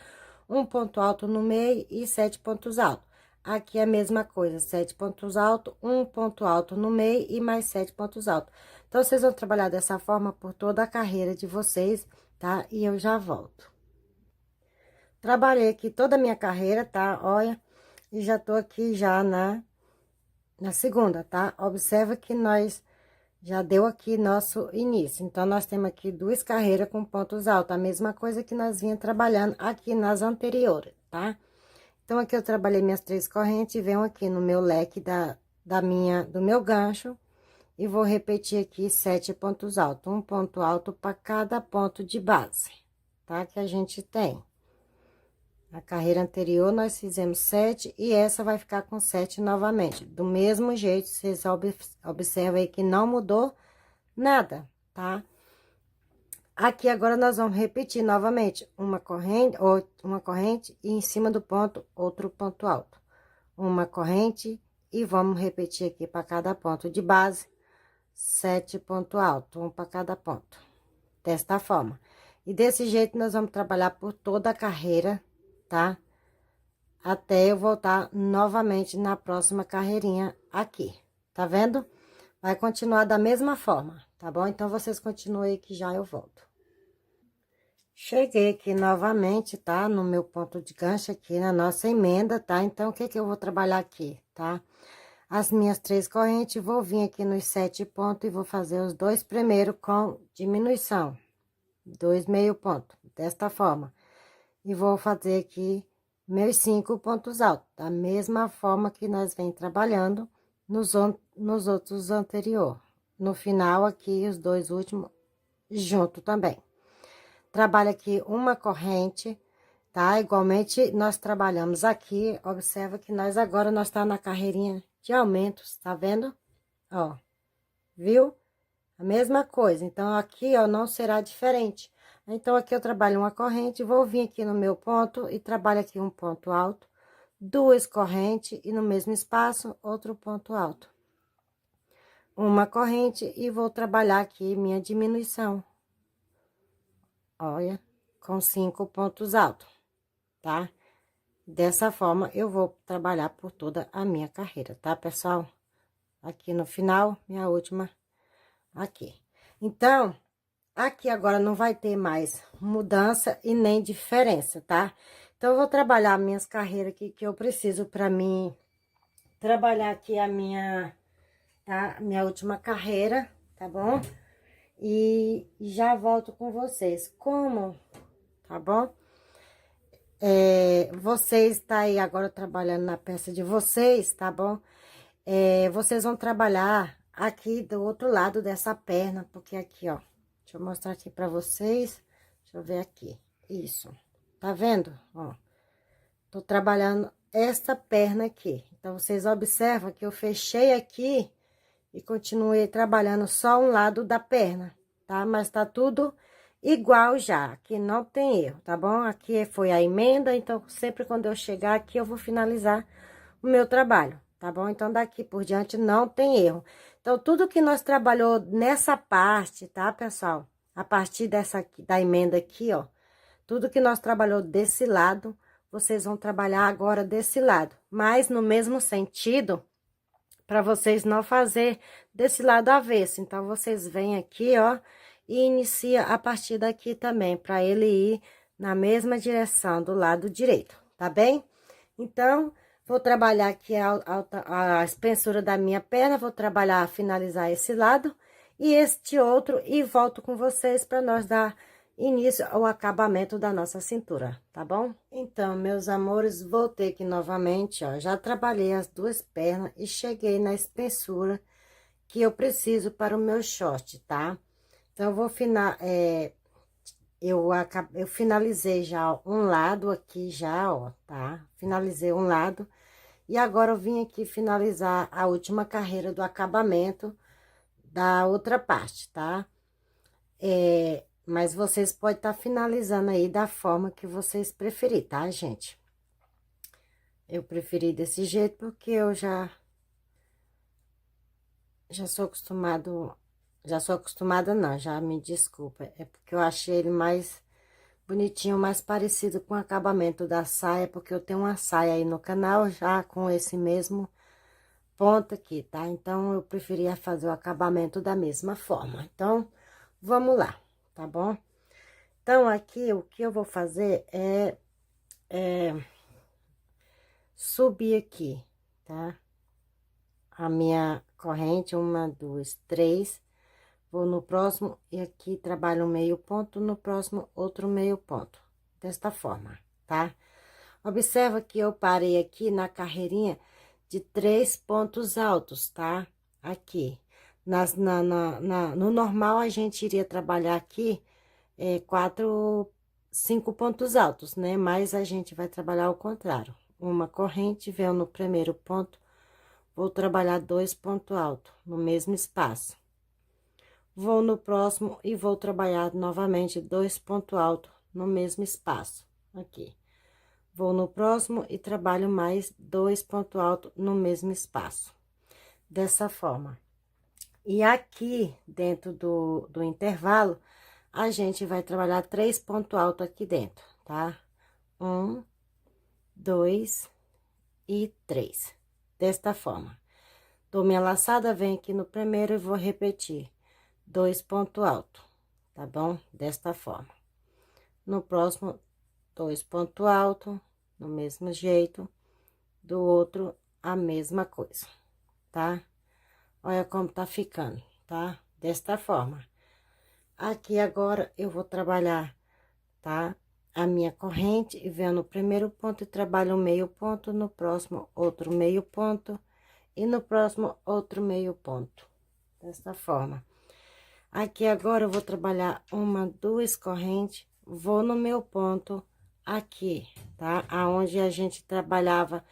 um ponto alto no meio e 7 pontos altos. Aqui é a mesma coisa, 7 pontos altos, um ponto alto no meio e mais 7 pontos altos. Então, vocês vão trabalhar dessa forma por toda a carreira de vocês, tá? E eu já volto. Trabalhei aqui toda a minha carreira, tá? Olha, e já tô aqui já na segunda, tá? Observa que nós já deu aqui nosso início. Então, nós temos aqui 2 carreiras com pontos altos, a mesma coisa que nós vinha trabalhando aqui nas anteriores, tá? Então, aqui eu trabalhei minhas 3 correntes e venho aqui no meu leque do meu gancho e vou repetir aqui 7 pontos altos, um ponto alto para cada ponto de base, tá? Que a gente tem. A carreira anterior, nós fizemos 7 e essa vai ficar com 7 novamente. Do mesmo jeito, vocês observam aí que não mudou nada, tá? Aqui agora nós vamos repetir novamente uma corrente e em cima do ponto, outro ponto alto. Uma corrente e vamos repetir aqui para cada ponto de base, 7 pontos altos, um para cada ponto. Desta forma. E desse jeito nós vamos trabalhar por toda a carreira, tá? Até eu voltar novamente na próxima carreirinha aqui, tá vendo? Vai continuar da mesma forma, tá bom? Então, vocês continuem que já eu volto. Cheguei aqui novamente, tá? No meu ponto de gancho aqui na nossa emenda, tá? Então, o que que eu vou trabalhar aqui, tá? As minhas 3 correntes, vou vir aqui nos 7 pontos e vou fazer os 2 primeiros com diminuição. 2 meio ponto, desta forma. E vou fazer aqui meus 5 pontos altos, da mesma forma que nós vem trabalhando nos outros anterior. No final, aqui, os 2 últimos, junto também. Trabalho aqui uma corrente, tá? Igualmente, nós trabalhamos aqui, observa que nós agora, nós tá na carreirinha de aumentos, tá vendo? Ó, viu? A mesma coisa, então, aqui, ó, não será diferente. Então, aqui eu trabalho uma corrente, vou vir aqui no meu ponto e trabalho aqui um ponto alto, 2 correntes e no mesmo espaço, outro ponto alto. uma corrente e vou trabalhar aqui minha diminuição. Olha, com 5 pontos altos, tá? Dessa forma, eu vou trabalhar por toda a minha carreira, tá, pessoal? Aqui no final, minha última aqui. Então, aqui agora não vai ter mais mudança e nem diferença, tá? Então, eu vou trabalhar minhas carreiras aqui que eu preciso pra mim trabalhar aqui a minha, tá? Minha última carreira, tá bom? E já volto com vocês. Como, tá bom? Vocês tá aí agora trabalhando na peça de vocês, tá bom? Vocês vão trabalhar aqui do outro lado dessa perna, porque aqui, ó, deixa eu mostrar aqui pra vocês, deixa eu ver aqui, isso, tá vendo? Ó, tô trabalhando esta perna aqui, então, vocês observam que eu fechei aqui e continuei trabalhando só um lado da perna, tá? Mas tá tudo igual já, aqui não tem erro, tá bom? Aqui foi a emenda, então, sempre quando eu chegar aqui, eu vou finalizar o meu trabalho, tá bom? Então, daqui por diante não tem erro. Então, tudo que nós trabalhou nessa parte, tá, pessoal? A partir dessa aqui, da emenda aqui, ó, tudo que nós trabalhou desse lado, vocês vão trabalhar agora desse lado, mas no mesmo sentido, para vocês não fazer desse lado avesso. Então, vocês vêm aqui, ó, e inicia a partir daqui também, para ele ir na mesma direção do lado direito, tá bem? Então, vou trabalhar aqui a espessura da minha perna, vou trabalhar, finalizar esse lado e este outro, e volto com vocês para nós dar início ao acabamento da nossa cintura, tá bom? Então, meus amores, voltei aqui novamente, ó, já trabalhei as duas pernas e cheguei na espessura que eu preciso para o meu short, tá? Então, eu vou eu finalizei já um lado aqui já, ó, tá? Finalizei um lado. E agora eu vim aqui finalizar a última carreira do acabamento da outra parte, tá? Mas vocês podem estar finalizando aí da forma que vocês preferirem, tá, gente? Eu preferi desse jeito porque eu já sou acostumado, já sou acostumada não, já me desculpa. É porque eu achei ele mais bonitinho, mais parecido com o acabamento da saia, porque eu tenho uma saia aí no canal já com esse mesmo ponto aqui, tá? Então, eu preferia fazer o acabamento da mesma forma. Então, vamos lá, tá bom? Então, aqui, o que eu vou fazer é subir aqui, tá? A minha corrente, uma, duas, três. Vou no próximo e aqui trabalho um meio ponto, no próximo outro meio ponto. Desta forma, tá? Observa que eu parei aqui na carreirinha de 3 pontos altos, tá? Aqui. No normal, a gente iria trabalhar aqui 5 pontos altos, né? Mas a gente vai trabalhar ao contrário. Uma corrente, veio no primeiro ponto, vou trabalhar 2 pontos altos no mesmo espaço. Vou no próximo e vou trabalhar novamente 2 pontos altos no mesmo espaço, aqui. Vou no próximo e trabalho mais 2 pontos altos no mesmo espaço. Dessa forma. E aqui, dentro do intervalo, a gente vai trabalhar 3 pontos altos aqui dentro, tá? 1, 2 e 3. Desta forma. Dou minha laçada, venho aqui no primeiro e vou repetir 2 pontos altos, tá bom? Desta forma. No próximo, 2 pontos altos, no mesmo jeito. Do outro, a mesma coisa, tá? Olha como tá ficando, tá? Desta forma. Aqui agora, eu vou trabalhar, tá? A minha corrente, e venho no primeiro ponto e trabalho um meio ponto, no próximo, outro meio ponto, e no próximo, outro meio ponto. Desta forma. Aqui agora, eu vou trabalhar uma, duas correntes, vou no meu ponto aqui, tá? Aonde a gente trabalhava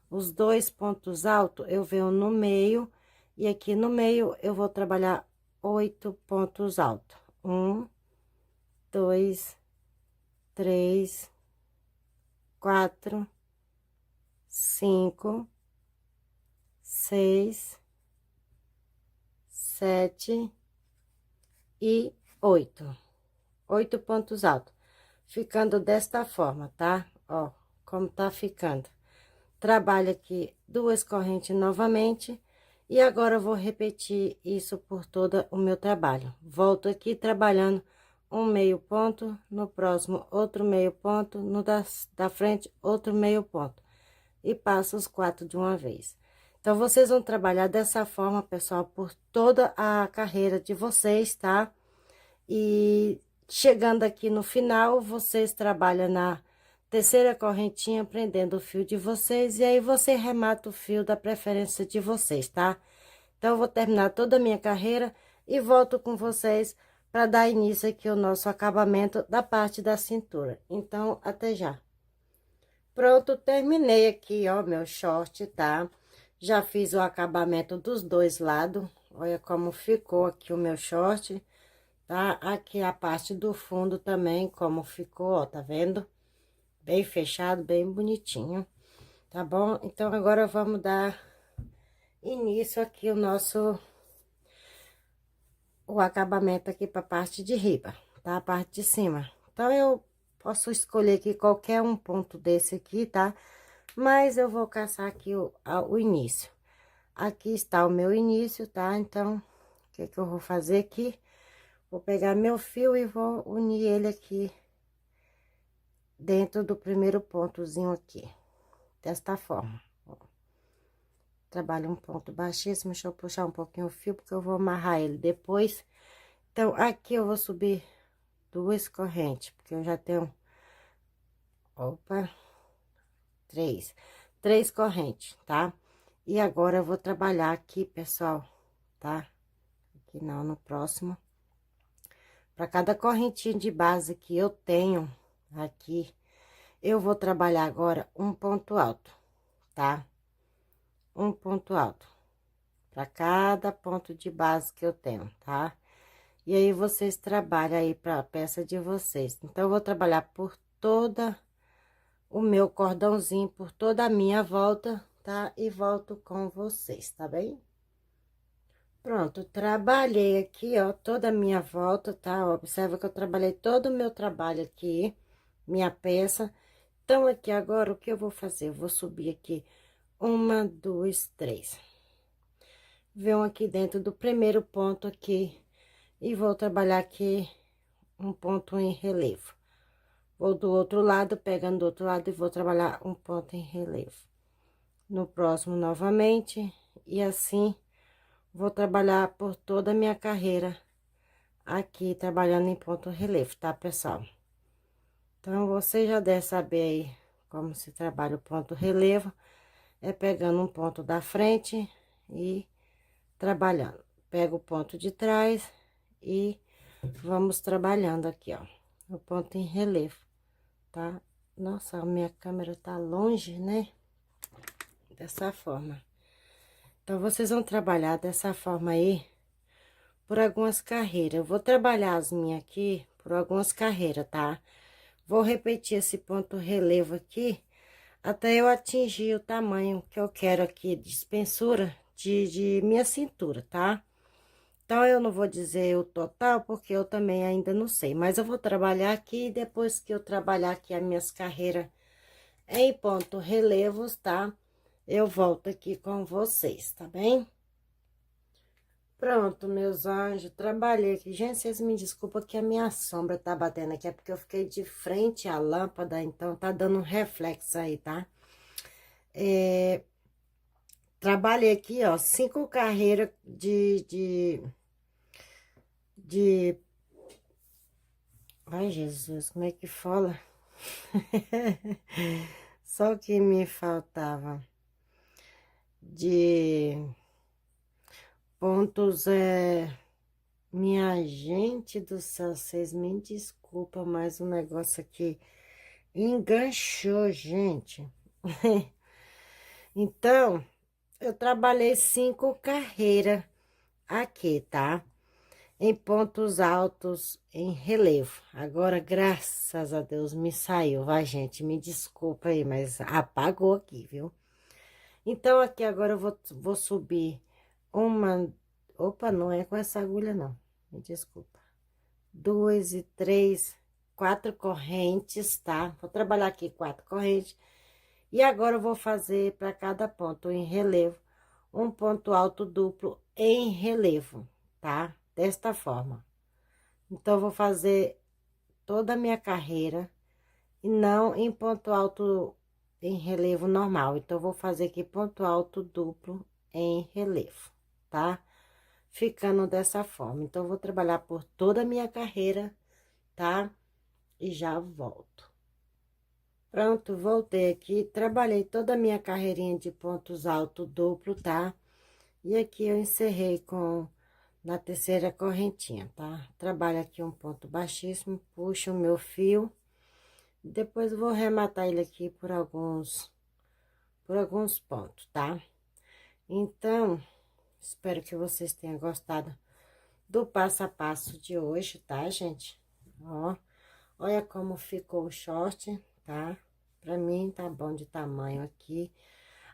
os 2 pontos altos, eu venho no meio, e aqui no meio eu vou trabalhar 8 pontos altos. 1, 2, 3, 4, 5, 6, 7 e 8. 8 pontos altos. Ficando desta forma, tá? Ó, como tá ficando. Trabalho aqui 2 correntes novamente. E agora eu vou repetir isso por todo o meu trabalho. Volto aqui trabalhando um meio ponto, no próximo outro meio ponto, no da frente outro meio ponto. E passo os 4 de uma vez. Então, vocês vão trabalhar dessa forma, pessoal, por toda a carreira de vocês, tá? E chegando aqui no final, vocês trabalham na terceira correntinha, prendendo o fio de vocês, e aí você remata o fio da preferência de vocês, tá? Então, eu vou terminar toda a minha carreira e volto com vocês para dar início aqui ao nosso acabamento da parte da cintura. Então, até já. Pronto, terminei aqui, ó, meu short, tá? Já fiz o acabamento dos dois lados. Olha como ficou aqui o meu short, tá? Aqui a parte do fundo também, como ficou, ó, tá vendo? Bem fechado, bem bonitinho, tá bom? Então, agora vamos dar início aqui o acabamento aqui pra parte de riba, tá? A parte de cima. Então, eu posso escolher aqui qualquer um ponto desse aqui, tá? Mas eu vou caçar aqui o início. Aqui está o meu início, tá? Então, o que que eu vou fazer aqui? Vou pegar meu fio e vou unir ele aqui dentro do primeiro pontozinho aqui, desta forma. Ó. Trabalho um ponto baixíssimo, deixa eu puxar um pouquinho o fio, porque eu vou amarrar ele depois. Então, aqui eu vou subir 2 correntes, porque eu já tenho... Opa! 3 correntes, tá? E agora eu vou trabalhar aqui, pessoal, tá? Aqui não, no próximo. Para cada correntinha de base que eu tenho aqui, eu vou trabalhar agora um ponto alto, tá? Um ponto alto. Para cada ponto de base que eu tenho, tá? E aí, vocês trabalham aí para a peça de vocês. Então, eu vou trabalhar por toda o meu cordãozinho, por toda a minha volta, tá? E volto com vocês, tá bem? Pronto, trabalhei aqui, ó, toda a minha volta, tá? Observa que eu trabalhei todo o meu trabalho aqui, minha peça. Então, aqui agora, o que eu vou fazer? Eu vou subir aqui 1, 2, 3. Venho aqui dentro do primeiro ponto aqui e vou trabalhar aqui um ponto em relevo. Vou do outro lado, pegando do outro lado e vou trabalhar um ponto em relevo. No próximo, novamente, e assim... Vou trabalhar por toda a minha carreira aqui, trabalhando em ponto relevo, tá, pessoal? Então, você já deve saber aí como se trabalha o ponto relevo. É pegando um ponto da frente e trabalhando. Pega o ponto de trás e vamos trabalhando aqui, ó. O ponto em relevo, tá? Nossa, a minha câmera tá longe, né? Dessa forma. Então, vocês vão trabalhar dessa forma aí por algumas carreiras. Eu vou trabalhar as minhas aqui por algumas carreiras, tá? Vou repetir esse ponto relevo aqui até eu atingir o tamanho que eu quero aqui de espessura de minha cintura, tá? Então, eu não vou dizer o total, porque eu também ainda não sei. Mas eu vou trabalhar aqui, e depois que eu trabalhar aqui as minhas carreiras em ponto relevos, tá? Eu volto aqui com vocês, tá bem? Pronto, meus anjos, trabalhei aqui. Gente, vocês me desculpam que a minha sombra tá batendo aqui, é porque eu fiquei de frente à lâmpada, então tá dando um reflexo aí, tá? Trabalhei aqui, ó, 5 carreiras de... Ai, Jesus, como é que fala? Só o que me faltava de pontos, minha gente do céu, vocês me desculpam, mas o negócio aqui enganchou, gente. Então, eu trabalhei 5 carreiras aqui, tá? Em pontos altos, em relevo. Agora, graças a Deus, me saiu, vai, gente? Me desculpa aí, mas apagou aqui, viu? Então, aqui agora eu vou subir Opa, não é com essa agulha, não. Me desculpa. 2 e 3, 4 correntes, tá? Vou trabalhar aqui 4 correntes. E agora eu vou fazer para cada ponto em relevo, um ponto alto duplo em relevo, tá? Desta forma. Então, eu vou fazer toda a minha carreira e não em ponto alto em relevo normal. Então, eu vou fazer aqui ponto alto duplo em relevo, tá? Ficando dessa forma. Então, eu vou trabalhar por toda a minha carreira, tá? E já volto. Pronto, voltei aqui, trabalhei toda a minha carreirinha de pontos altos duplo, tá? E aqui eu encerrei com na terceira correntinha, tá? Trabalho aqui um ponto baixíssimo, puxo o meu fio, depois vou rematar ele aqui por alguns pontos, tá? Então, espero que vocês tenham gostado do passo a passo de hoje, tá, gente? Ó, olha como ficou o short, tá? Pra mim, tá bom de tamanho aqui.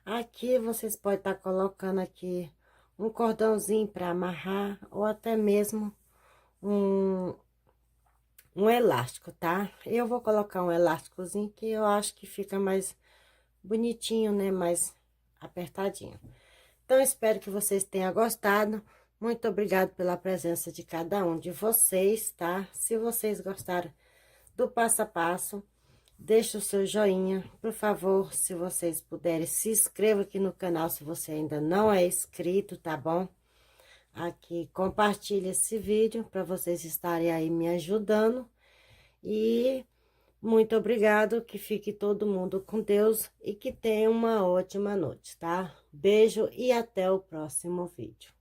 Aqui, vocês podem estar colocando aqui um cordãozinho para amarrar, ou até mesmo um elástico, tá? Eu vou colocar um elásticozinho que eu acho que fica mais bonitinho, né? Mais apertadinho. Então, espero que vocês tenham gostado. Muito obrigado pela presença de cada um de vocês, tá? Se vocês gostaram do passo a passo, deixa o seu joinha, por favor, se vocês puderem, se inscreva aqui no canal se você ainda não é inscrito, tá bom? Aqui, compartilhe esse vídeo para vocês estarem aí me ajudando. E muito obrigado, que fique todo mundo com Deus e que tenha uma ótima noite, tá? Beijo e até o próximo vídeo.